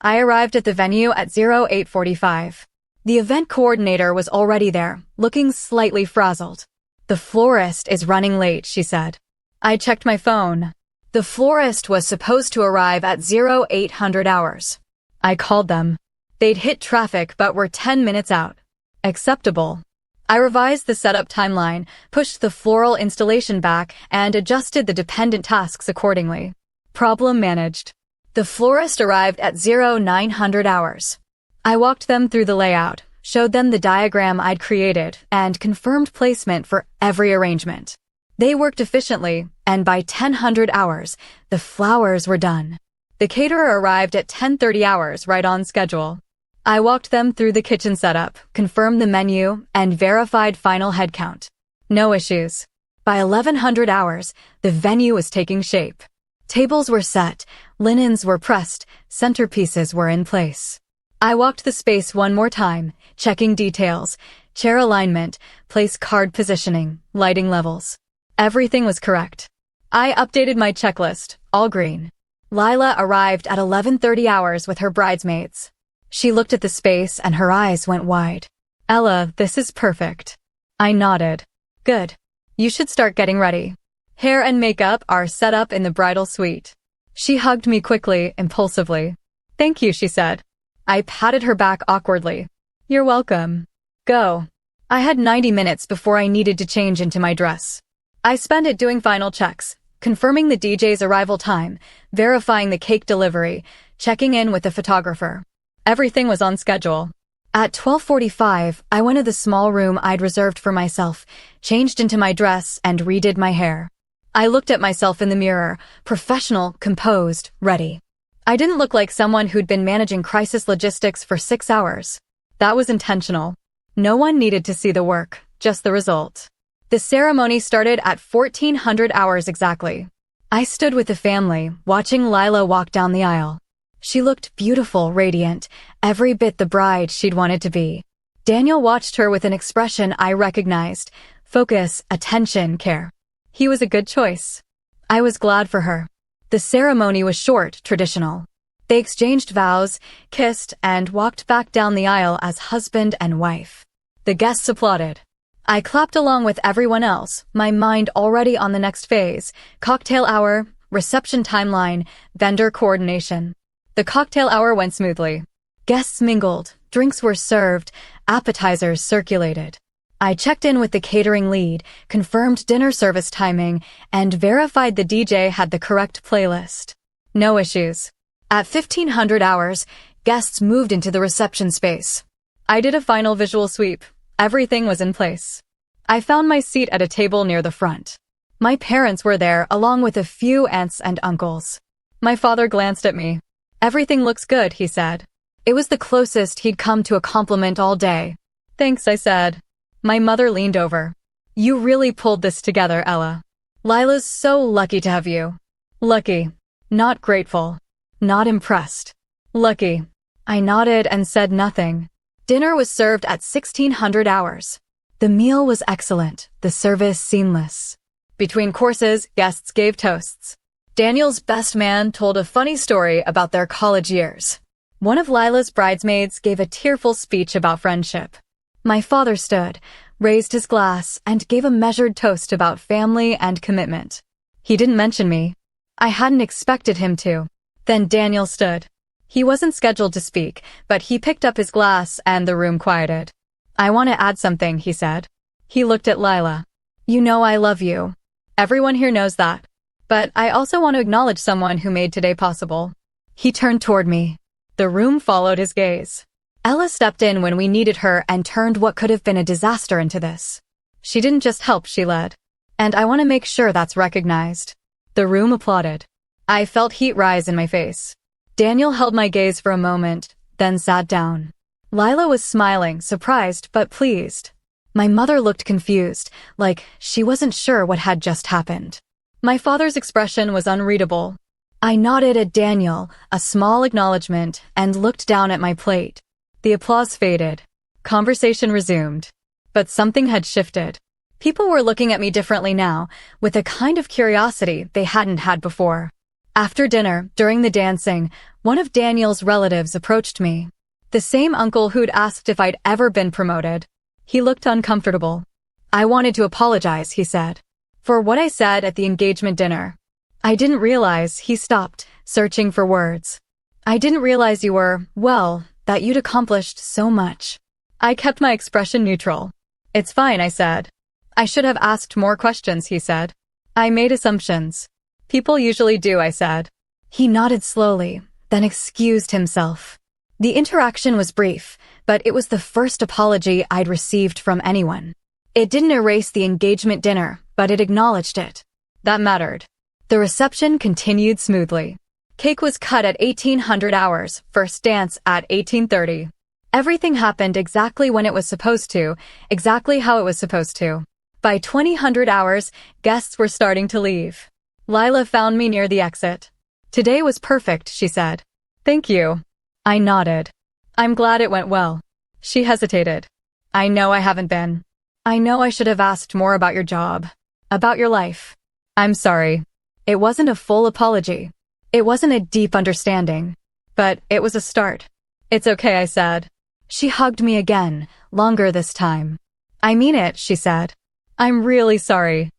I arrived at the venue at 0845. The event coordinator was already there, looking slightly frazzled. "The florist is running late," she said. I checked my phone. The florist was supposed to arrive at 0800 hours. I called them. They'd hit traffic but were 10 minutes out. Acceptable. I revised the setup timeline, pushed the floral installation back, and adjusted the dependent tasks accordingly. Problem managed. The florist arrived at 0900 hours. I walked them through the layout, showed them the diagram I'd created, and confirmed placement for every arrangement. They worked efficiently, and by 1000 hours, the flowers were done. The caterer arrived at 10:30 hours, right on schedule. I walked them through the kitchen setup, confirmed the menu, and verified final headcount. No issues. By 1100 hours, the venue was taking shape. Tables were set, linens were pressed, centerpieces were in place. I walked the space one more time, checking details, chair alignment, place card positioning, lighting levels. Everything was correct. I updated my checklist, all green. Lila arrived at 11:30 hours with her bridesmaids. She looked at the space and her eyes went wide. "Ella, this is perfect." I nodded. "Good. You should start getting ready. Hair and makeup are set up in the bridal suite." She hugged me quickly, impulsively. "Thank you," she said. I patted her back awkwardly. "You're welcome. Go." I had 90 minutes before I needed to change into my dress. I spent it doing final checks, confirming the DJ's arrival time, verifying the cake delivery, checking in with the photographer. Everything was on schedule. At 12:45, I went to the small room I'd reserved for myself, changed into my dress, and redid my hair. I looked at myself in the mirror, professional, composed, ready. I didn't look like someone who'd been managing crisis logistics for 6 hours. That was intentional. No one needed to see the work, just the result. The ceremony started at 1400 hours exactly. I stood with the family, watching Lila walk down the aisle. She looked beautiful, radiant, every bit the bride she'd wanted to be. Daniel watched her with an expression I recognized: focus, attention, care. He was a good choice. I was glad for her. The ceremony was short, traditional. They exchanged vows, kissed, and walked back down the aisle as husband and wife. The guests applauded. I clapped along with everyone else, my mind already on the next phase: cocktail hour, reception timeline, vendor coordination. The cocktail hour went smoothly. Guests mingled, drinks were served, appetizers circulated. I checked in with the catering lead, confirmed dinner service timing, and verified the DJ had the correct playlist. No issues. At 1500 hours, guests moved into the reception space. I did a final visual sweep. Everything was in place. I found my seat at a table near the front. My parents were there, along with a few aunts and uncles. My father glanced at me. "Everything looks good," he said. It was the closest he'd come to a compliment all day. "Thanks," I said. My mother leaned over. "You really pulled this together, Ella. Lila's so lucky to have you." Lucky. Not grateful. Not impressed. Lucky. I nodded and said nothing. Dinner was served at 1600 hours. The meal was excellent, the service seamless. Between courses, guests gave toasts. Daniel's best man told a funny story about their college years. One of Lila's bridesmaids gave a tearful speech about friendship. My father stood, raised his glass, and gave a measured toast about family and commitment. He didn't mention me. I hadn't expected him to. Then Daniel stood. He wasn't scheduled to speak, but he picked up his glass and the room quieted. "I want to add something," he said. He looked at Lila. "You know I love you. Everyone here knows that. But I also want to acknowledge someone who made today possible." He turned toward me. The room followed his gaze. Ella stepped in when we needed her and turned what could have been a disaster into this. She didn't just help, she led. And I want to make sure that's recognized. The room applauded. I felt heat rise in my face. Daniel held my gaze for a moment, then sat down. Lila was smiling, surprised but pleased. My mother looked confused, like she wasn't sure what had just happened. My father's expression was unreadable. I nodded at Daniel, a small acknowledgement, and looked down at my plate. The applause faded. Conversation resumed. But something had shifted. People were looking at me differently now, with a kind of curiosity they hadn't had before. After dinner, during the dancing, one of Daniel's relatives approached me. The same uncle who'd asked if I'd ever been promoted. He looked uncomfortable. "I wanted to apologize," he said, "for what I said at the engagement dinner." I didn't realize, he stopped, searching for words. "I didn't realize you were, well, that you'd accomplished so much." I kept my expression neutral. "It's fine," I said. "I should have asked more questions," he said. "I made assumptions." "People usually do," I said. He nodded slowly, then excused himself. The interaction was brief, but it was the first apology I'd received from anyone. It didn't erase the engagement dinner, but it acknowledged it. That mattered. The reception continued smoothly. Cake was cut at 1800 hours, first dance at 1830. Everything happened exactly when it was supposed to, exactly how it was supposed to. By 2000 hours, guests were starting to leave. Lila found me near the exit. "Today was perfect," she said. "Thank you." I nodded. "I'm glad it went well." She hesitated. "I know I haven't been. I know I should have asked more about your job, about your life. I'm sorry." It wasn't a full apology. It wasn't a deep understanding. But it was a start. "It's okay," I said. She hugged me again, longer this time. "I mean it," she said. "I'm really sorry."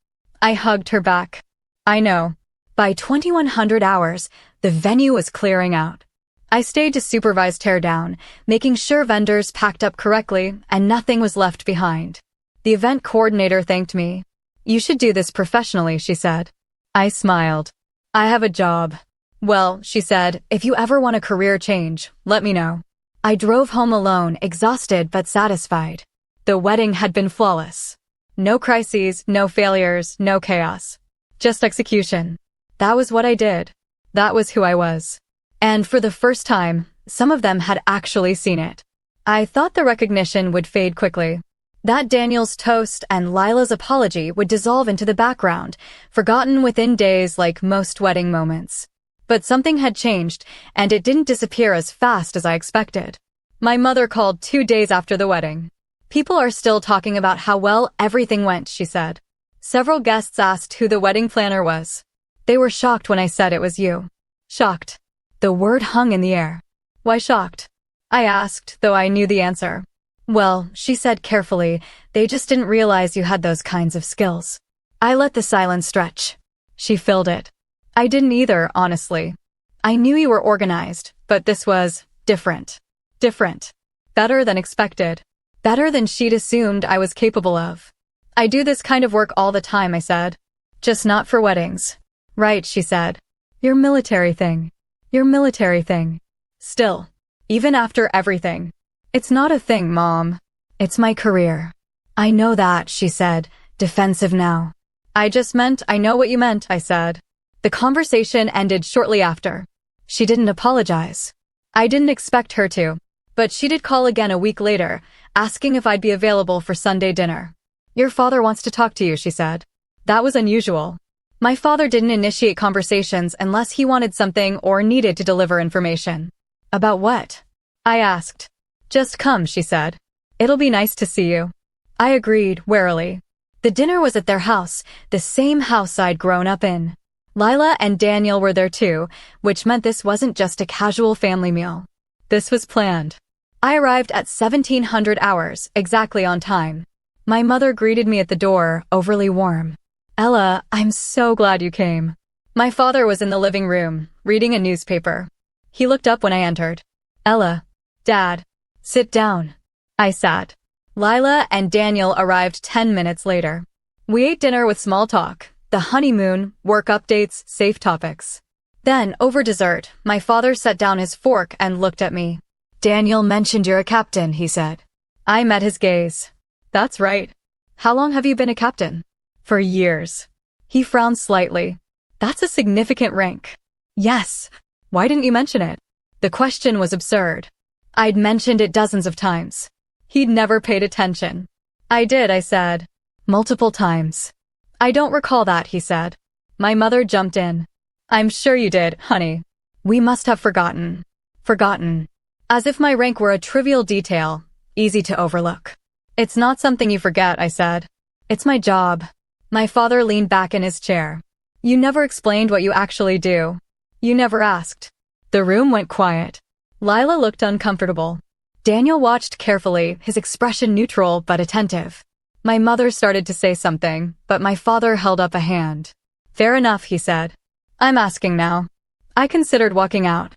I hugged her back. "I know." By 2100 hours, the venue was clearing out. I stayed to supervise teardown, making sure vendors packed up correctly and nothing was left behind. The event coordinator thanked me. You should do this professionally, she said. I smiled. I have a job. Well, she said, if you ever want a career change, let me know. I drove home alone, exhausted but satisfied. The wedding had been flawless. No crises, no failures, no chaos. Just execution. That was what I did. That was who I was. And for the first time, some of them had actually seen it. I thought the recognition would fade quickly. That Daniel's toast and Lila's apology would dissolve into the background, forgotten within days like most wedding moments. But something had changed, and it didn't disappear as fast as I expected. My mother called 2 days after the wedding. People are still talking about how well everything went, she said. Several guests asked who the wedding planner was. They were shocked when I said it was you. Shocked. The word hung in the air. Why shocked? I asked, though I knew the answer. Well, she said carefully, they just didn't realize you had those kinds of skills. I let the silence stretch. She filled it. I didn't either, honestly. I knew you were organized, but this was different. Different. Better than expected. Better than she'd assumed I was capable of. I do this kind of work all the time, I said. Just not for weddings. Right, she said. Your military thing. Your military thing. Still. Even after everything. It's not a thing, Mom. It's my career. I know that, she said, defensive now. I just meant I know what you meant, I said. The conversation ended shortly after. She didn't apologize. I didn't expect her to. But she did call again a week later, asking if I'd be available for Sunday dinner. Your father wants to talk to you, she said. That was unusual. My father didn't initiate conversations unless he wanted something or needed to deliver information. About what? I asked. Just come, she said. It'll be nice to see you. I agreed, warily. The dinner was at their house, the same house I'd grown up in. Lila and Daniel were there too, which meant this wasn't just a casual family meal. This was planned. I arrived at 1700 hours, exactly on time. My mother greeted me at the door, overly warm. Ella, I'm so glad you came. My father was in the living room, reading a newspaper. He looked up when I entered. Ella. Dad. Sit down. I sat. Lila and Daniel arrived 10 minutes later. We ate dinner with small talk, the honeymoon, work updates, safe topics. Then, over dessert, my father set down his fork and looked at me. Daniel mentioned you're a captain, he said. I met his gaze. That's right. How long have you been a captain? For years. He frowned slightly. That's a significant rank. Yes. Why didn't you mention it? The question was absurd. I'd mentioned it dozens of times. He'd never paid attention. I did, I said. Multiple times. I don't recall that, he said. My mother jumped in. I'm sure you did, honey. We must have forgotten. Forgotten. As if my rank were a trivial detail, easy to overlook. It's not something you forget, I said. It's my job. My father leaned back in his chair. You never explained what you actually do. You never asked. The room went quiet. Lila looked uncomfortable. Daniel watched carefully, his expression neutral but attentive. My mother started to say something, but my father held up a hand. Fair enough, he said. I'm asking now. I considered walking out.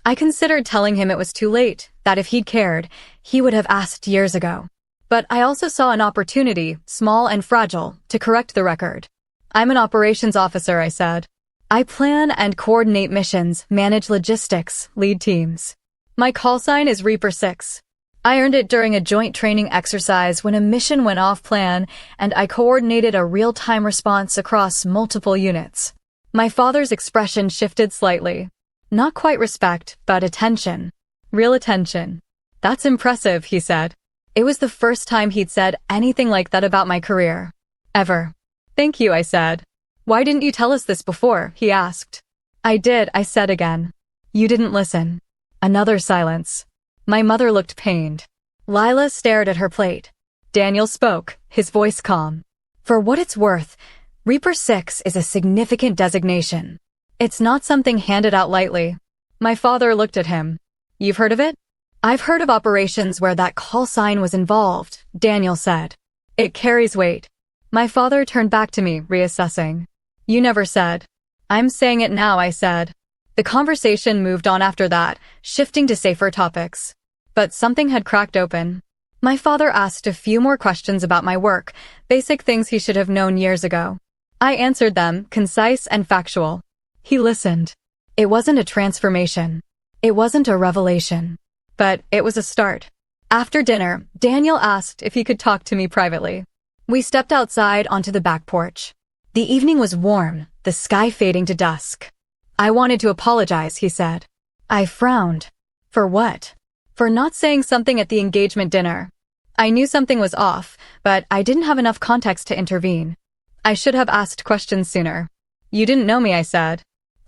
I considered telling him it was too late, that if he'd cared, he would have asked years ago. But I also saw an opportunity, small and fragile, to correct the record. I'm an operations officer, I said. I plan and coordinate missions, manage logistics, lead teams. My call sign is Reaper 6. I earned it during a joint training exercise when a mission went off plan, and I coordinated a real-time response across multiple units. My father's expression shifted slightly. Not quite respect, but attention. Real attention. That's impressive, he said. It was the first time he'd said anything like that about my career. Ever. Thank you, I said. Why didn't you tell us this before? He asked. I did, I said again. You didn't listen. Another silence. My mother looked pained. Lila stared at her plate. Daniel spoke, his voice calm. For what it's worth, Reaper 6 is a significant designation. It's not something handed out lightly. My father looked at him. You've heard of it? I've heard of operations where that call sign was involved, Daniel said. It carries weight. My father turned back to me, reassessing. You never said. I'm saying it now, I said. The conversation moved on after that, shifting to safer topics. But something had cracked open. My father asked a few more questions about my work, basic things he should have known years ago. I answered them, concise and factual. He listened. It wasn't a transformation. It wasn't a revelation. But it was a start. After dinner, Daniel asked if he could talk to me privately. We stepped outside onto the back porch. The evening was warm, the sky fading to dusk. I wanted to apologize, he said. I frowned. For what? For not saying something at the engagement dinner. I knew something was off, but I didn't have enough context to intervene. I should have asked questions sooner. You didn't know me, I said.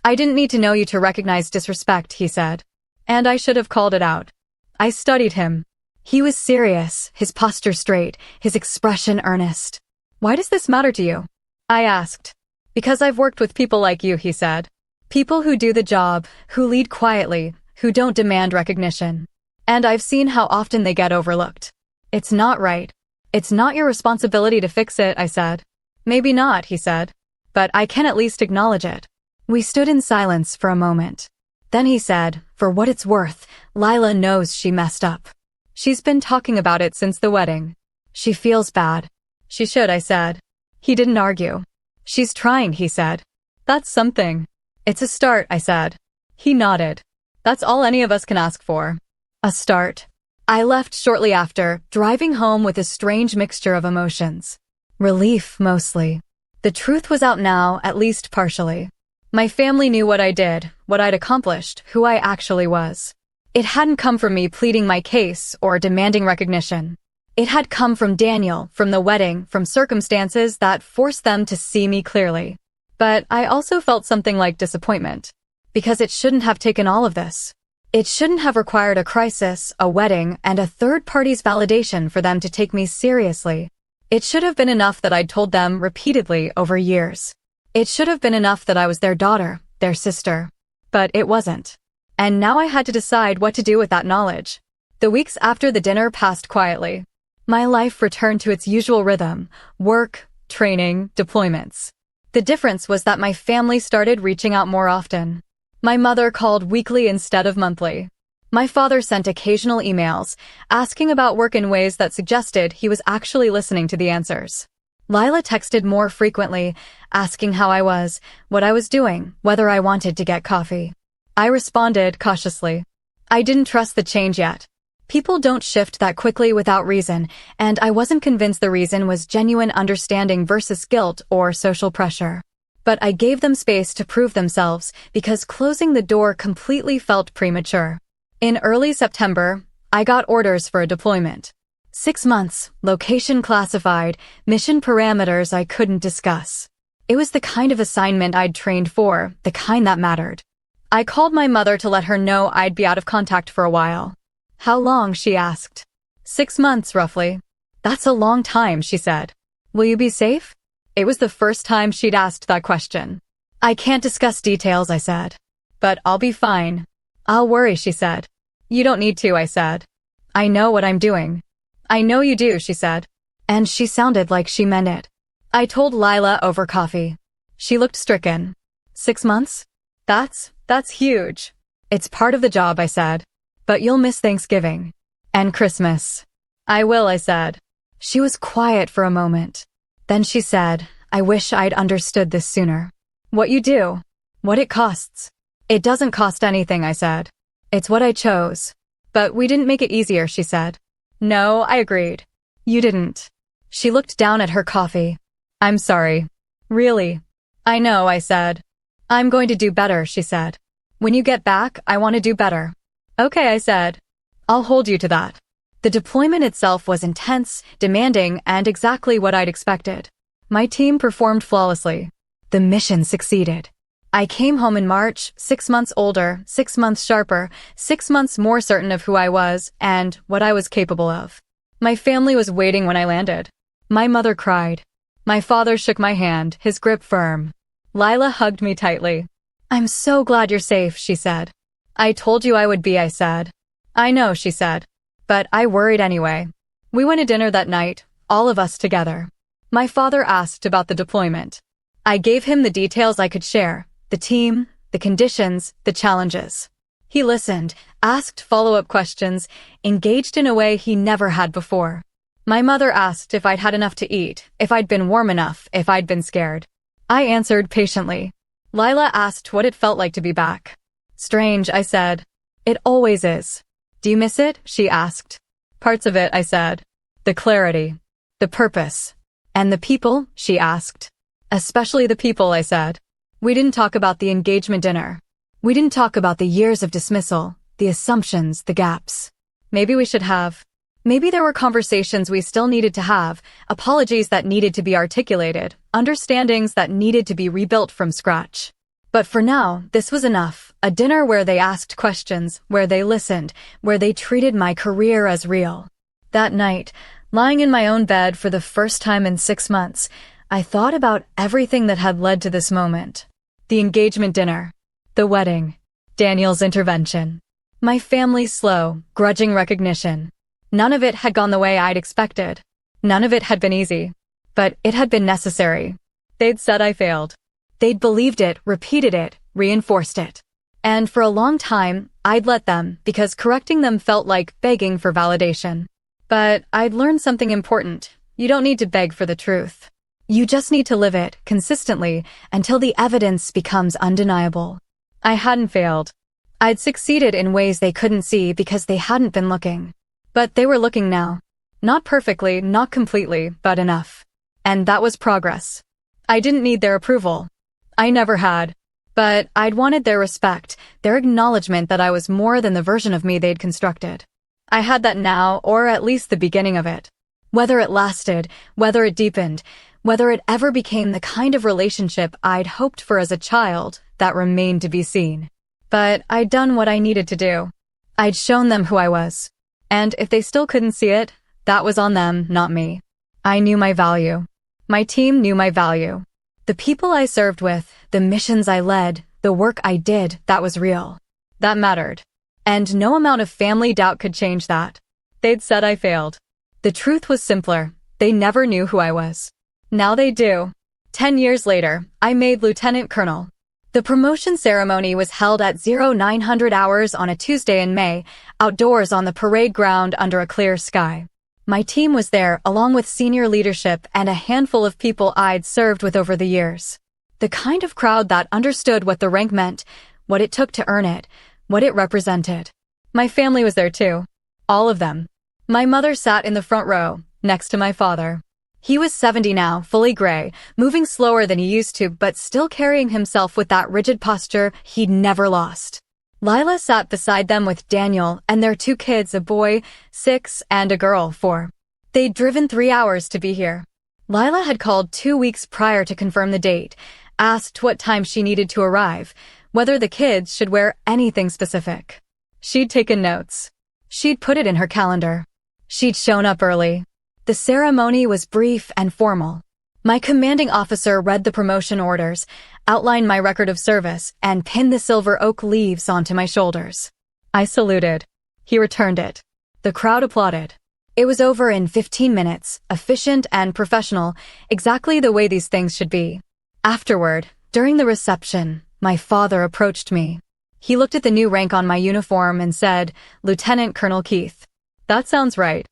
I didn't need to know you to recognize disrespect, he said. And I should have called it out. I studied him. He was serious, his posture straight, his expression earnest. Why does this matter to you? I asked. Because I've worked with people like you, he said. People who do the job, who lead quietly, who don't demand recognition. And I've seen how often they get overlooked. It's not right. It's not your responsibility to fix it, I said. Maybe not, he said. But I can at least acknowledge it. We stood in silence for a moment. Then he said, for what it's worth, Lila knows she messed up. She's been talking about it since the wedding. She feels bad. She should, I said. He didn't argue. She's trying, he said. That's something. It's a start, I said. He nodded. That's all any of us can ask for. A start. I left shortly after, driving home with a strange mixture of emotions. Relief, mostly. The truth was out now, at least partially. My family knew what I did, what I'd accomplished, who I actually was. It hadn't come from me pleading my case or demanding recognition. It had come from Daniel, from the wedding, from circumstances that forced them to see me clearly. But I also felt something like disappointment. Because it shouldn't have taken all of this. It shouldn't have required a crisis, a wedding, and a third party's validation for them to take me seriously. It should have been enough that I'd told them repeatedly over years. It should have been enough that I was their daughter, their sister. But it wasn't. And now I had to decide what to do with that knowledge. The weeks after the dinner passed quietly. My life returned to its usual rhythm: work, training, deployments. The difference was that my family started reaching out more often. My mother called weekly instead of monthly. My father sent occasional emails, asking about work in ways that suggested he was actually listening to the answers. Lila texted more frequently, asking how I was, what I was doing, whether I wanted to get coffee. I responded cautiously. I didn't trust the change yet. People don't shift that quickly without reason, and I wasn't convinced the reason was genuine understanding versus guilt or social pressure. But I gave them space to prove themselves because closing the door completely felt premature. In early September, I got orders for a deployment. 6 months, location classified, mission parameters I couldn't discuss. It was the kind of assignment I'd trained for, the kind that mattered. I called my mother to let her know I'd be out of contact for a while. How long, she asked. 6 months, roughly. That's a long time, she said. Will you be safe? It was the first time she'd asked that question. I can't discuss details, I said. But I'll be fine. I'll worry, she said. You don't need to, I said. I know what I'm doing. I know you do, she said. And she sounded like she meant it. I told Lila over coffee. She looked stricken. 6 months? That's huge. It's part of the job, I said. But you'll miss Thanksgiving. And Christmas. I will, I said. She was quiet for a moment. Then she said, I wish I'd understood this sooner. What you do. What it costs. It doesn't cost anything, I said. It's what I chose. But we didn't make it easier, she said. No, I agreed. You didn't. She looked down at her coffee. I'm sorry. Really? I know, I said. I'm going to do better, she said. When you get back, I want to do better. Okay, I said. I'll hold you to that. The deployment itself was intense, demanding, and exactly what I'd expected. My team performed flawlessly. The mission succeeded. I came home in March, 6 months older, 6 months sharper, 6 months more certain of who I was and what I was capable of. My family was waiting when I landed. My mother cried. My father shook my hand, his grip firm. Lila hugged me tightly. I'm so glad you're safe, she said. I told you I would be, I said. I know, she said. But I worried anyway. We went to dinner that night, all of us together. My father asked about the deployment. I gave him the details I could share, the team, the conditions, the challenges. He listened, asked follow-up questions, engaged in a way he never had before. My mother asked if I'd had enough to eat, if I'd been warm enough, if I'd been scared. I answered patiently. Lila asked what it felt like to be back. Strange, I said. It always is. Do you miss it? She asked. Parts of it, I said. The clarity. The purpose. And the people? She asked. Especially the people, I said. We didn't talk about the engagement dinner. We didn't talk about the years of dismissal, the assumptions, the gaps. Maybe we should have. Maybe there were conversations we still needed to have, apologies that needed to be articulated, understandings that needed to be rebuilt from scratch. But for now, this was enough. A dinner where they asked questions, where they listened, where they treated my career as real. That night, lying in my own bed for the first time in 6 months, I thought about everything that had led to this moment. The engagement dinner. The wedding. Daniel's intervention. My family's slow, grudging recognition. None of it had gone the way I'd expected. None of it had been easy. But it had been necessary. They'd said I failed. They'd believed it, repeated it, reinforced it. And for a long time, I'd let them, because correcting them felt like begging for validation. But I'd learned something important. You don't need to beg for the truth. You just need to live it, consistently, until the evidence becomes undeniable. I hadn't failed. I'd succeeded in ways they couldn't see because they hadn't been looking. But they were looking now. Not perfectly, not completely, but enough. And that was progress. I didn't need their approval. I never had. But I'd wanted their respect, their acknowledgement that I was more than the version of me they'd constructed. I had that now, or at least the beginning of it. Whether it lasted, whether it deepened, whether it ever became the kind of relationship I'd hoped for as a child, that remained to be seen. But I'd done what I needed to do. I'd shown them who I was. And if they still couldn't see it, that was on them, not me. I knew my value. My team knew my value. The people I served with, the missions I led, the work I did, that was real. That mattered. And no amount of family doubt could change that. They'd said I failed. The truth was simpler. They never knew who I was. Now they do. 10 years later, I made Lieutenant Colonel. The promotion ceremony was held at 0900 hours on a Tuesday in May, outdoors on the parade ground under a clear sky. My team was there, along with senior leadership and a handful of people I'd served with over the years. The kind of crowd that understood what the rank meant, what it took to earn it, what it represented. My family was there too. All of them. My mother sat in the front row, next to my father. He was 70 now, fully gray, moving slower than he used to, but still carrying himself with that rigid posture he'd never lost. Lila sat beside them with Daniel and their 2 kids, a boy, 6, and a girl, 4. They'd driven 3 hours to be here. Lila had called 2 weeks prior to confirm the date, asked what time she needed to arrive, whether the kids should wear anything specific. She'd taken notes. She'd put it in her calendar. She'd shown up early. The ceremony was brief and formal. My commanding officer read the promotion orders, outlined my record of service, and pinned the silver oak leaves onto my shoulders. I saluted. He returned it. The crowd applauded. It was over in 15 minutes, efficient and professional, exactly the way these things should be. Afterward, during the reception, my father approached me. He looked at the new rank on my uniform and said, "Lieutenant Colonel Keith." That sounds right.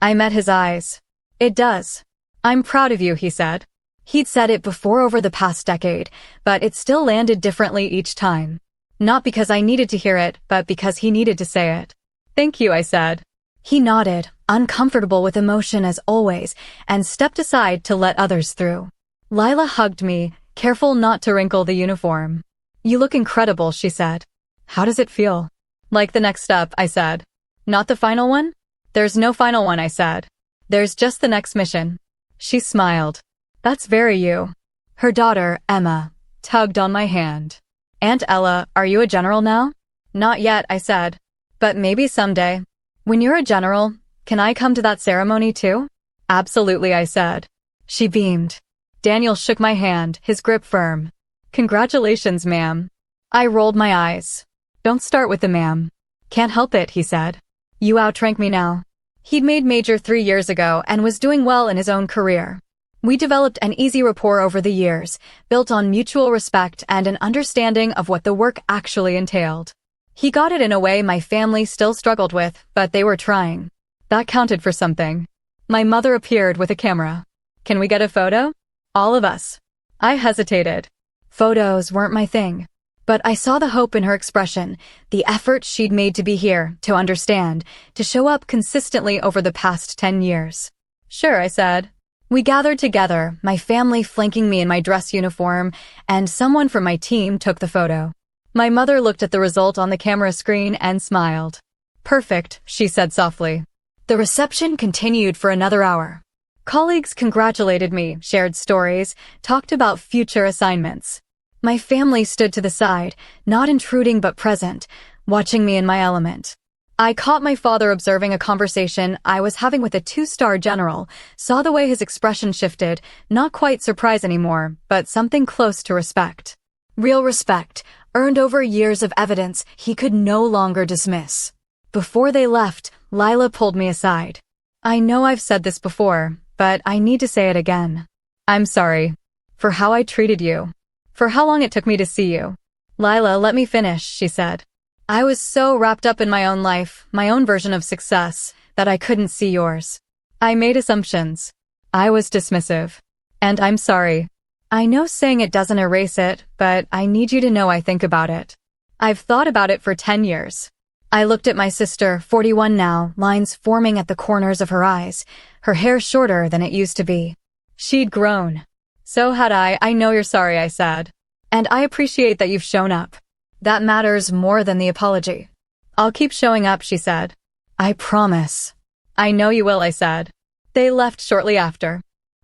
I met his eyes. It does. I'm proud of you, he said. He'd said it before over the past decade, but it still landed differently each time. Not because I needed to hear it, but because he needed to say it. Thank you, I said. He nodded, uncomfortable with emotion as always, and stepped aside to let others through. Lila hugged me, careful not to wrinkle the uniform. You look incredible, she said. How does it feel? Like the next step, I said. Not the final one? There's no final one, I said. There's just the next mission. She smiled. That's very you. Her daughter, Emma, tugged on my hand. Aunt Ella, are you a general now? Not yet, I said. But maybe someday. When you're a general, can I come to that ceremony too? Absolutely, I said. She beamed. Daniel shook my hand, his grip firm. Congratulations, ma'am. I rolled my eyes. Don't start with the ma'am. Can't help it, he said. You outrank me now. He'd made Major 3 years ago and was doing well in his own career. We developed an easy rapport over the years, built on mutual respect and an understanding of what the work actually entailed. He got it in a way my family still struggled with, but they were trying. That counted for something. My mother appeared with a camera. Can we get a photo? All of us. I hesitated. Photos weren't my thing. But I saw the hope in her expression, the effort she'd made to be here, to understand, to show up consistently over the past 10 years. Sure, I said. We gathered together, my family flanking me in my dress uniform, and someone from my team took the photo. My mother looked at the result on the camera screen and smiled. Perfect, she said softly. The reception continued for another hour. Colleagues congratulated me, shared stories, talked about future assignments. My family stood to the side, not intruding but present, watching me in my element. I caught my father observing a conversation I was having with a 2-star general, saw the way his expression shifted, not quite surprise anymore, but something close to respect. Real respect, earned over years of evidence he could no longer dismiss. Before they left, Lila pulled me aside. I know I've said this before, but I need to say it again. I'm sorry. For how I treated you. For how long it took me to see you. Lila, let me finish, she said. I was so wrapped up in my own life, my own version of success, that I couldn't see yours. I made assumptions. I was dismissive. And I'm sorry. I know saying it doesn't erase it, but I need you to know I think about it. I've thought about it for 10 years. I looked at my sister, 41 now, lines forming at the corners of her eyes, her hair shorter than it used to be. She'd grown. So had I know you're sorry, I said. And I appreciate that you've shown up. That matters more than the apology. I'll keep showing up, she said. I promise. I know you will, I said. They left shortly after.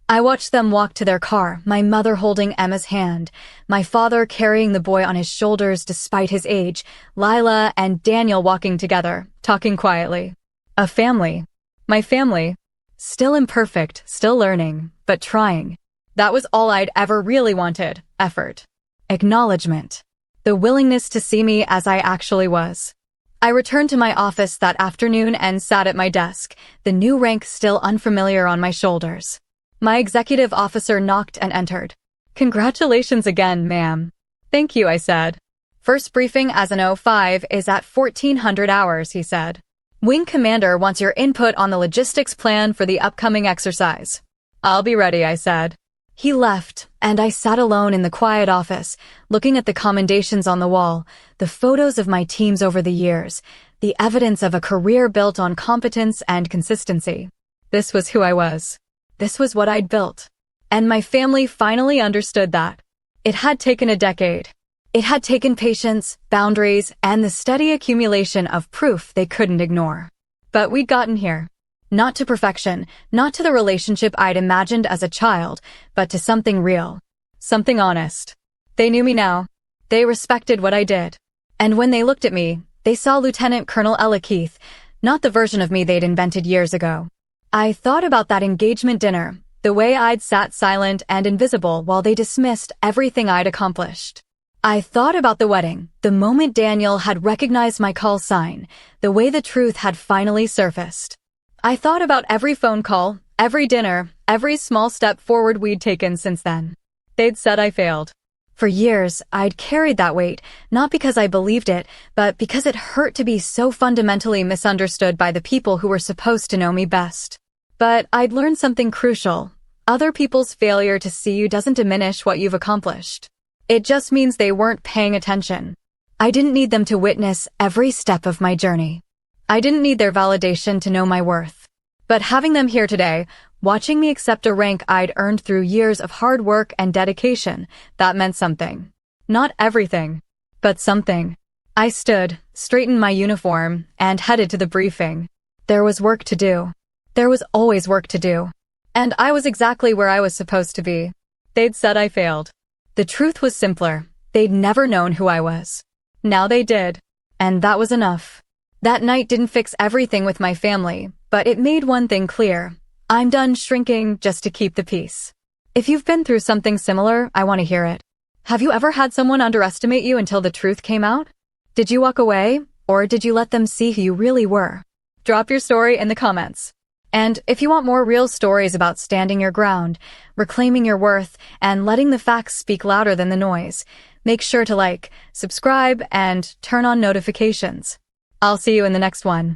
I watched them walk to their car, my mother holding Emma's hand, my father carrying the boy on his shoulders despite his age, Lila and Daniel walking together, talking quietly. A family. My family. Still imperfect, still learning, but trying. That was all I'd ever really wanted. Effort. Acknowledgement. The willingness to see me as I actually was. I returned to my office that afternoon and sat at my desk, the new rank still unfamiliar on my shoulders. My executive officer knocked and entered. Congratulations again, ma'am. Thank you, I said. First briefing as an 05 is at 1400 hours, he said. Wing commander wants your input on the logistics plan for the upcoming exercise. I'll be ready, I said. He left, and I sat alone in the quiet office, looking at the commendations on the wall, the photos of my teams over the years, the evidence of a career built on competence and consistency. This was who I was. This was what I'd built. And my family finally understood that. It had taken a decade. It had taken patience, boundaries, and the steady accumulation of proof they couldn't ignore. But we'd gotten here. Not to perfection, not to the relationship I'd imagined as a child, but to something real. Something honest. They knew me now. They respected what I did. And when they looked at me, they saw Lieutenant Colonel Ella Keith, not the version of me they'd invented years ago. I thought about that engagement dinner, the way I'd sat silent and invisible while they dismissed everything I'd accomplished. I thought about the wedding, the moment Daniel had recognized my call sign, the way the truth had finally surfaced. I thought about every phone call, every dinner, every small step forward we'd taken since then. They'd said I failed. For years, I'd carried that weight, not because I believed it, but because it hurt to be so fundamentally misunderstood by the people who were supposed to know me best. But I'd learned something crucial. Other people's failure to see you doesn't diminish what you've accomplished. It just means they weren't paying attention. I didn't need them to witness every step of my journey. I didn't need their validation to know my worth. But having them here today, watching me accept a rank I'd earned through years of hard work and dedication, that meant something. Not everything, but something. I stood, straightened my uniform, and headed to the briefing. There was work to do. There was always work to do. And I was exactly where I was supposed to be. They'd said I failed. The truth was simpler. They'd never known who I was. Now they did. And that was enough. That night didn't fix everything with my family, but it made one thing clear. I'm done shrinking just to keep the peace. If you've been through something similar, I want to hear it. Have you ever had someone underestimate you until the truth came out? Did you walk away, or did you let them see who you really were? Drop your story in the comments. And if you want more real stories about standing your ground, reclaiming your worth, and letting the facts speak louder than the noise, Make sure to like, subscribe, and turn on notifications. I'll see you in the next one.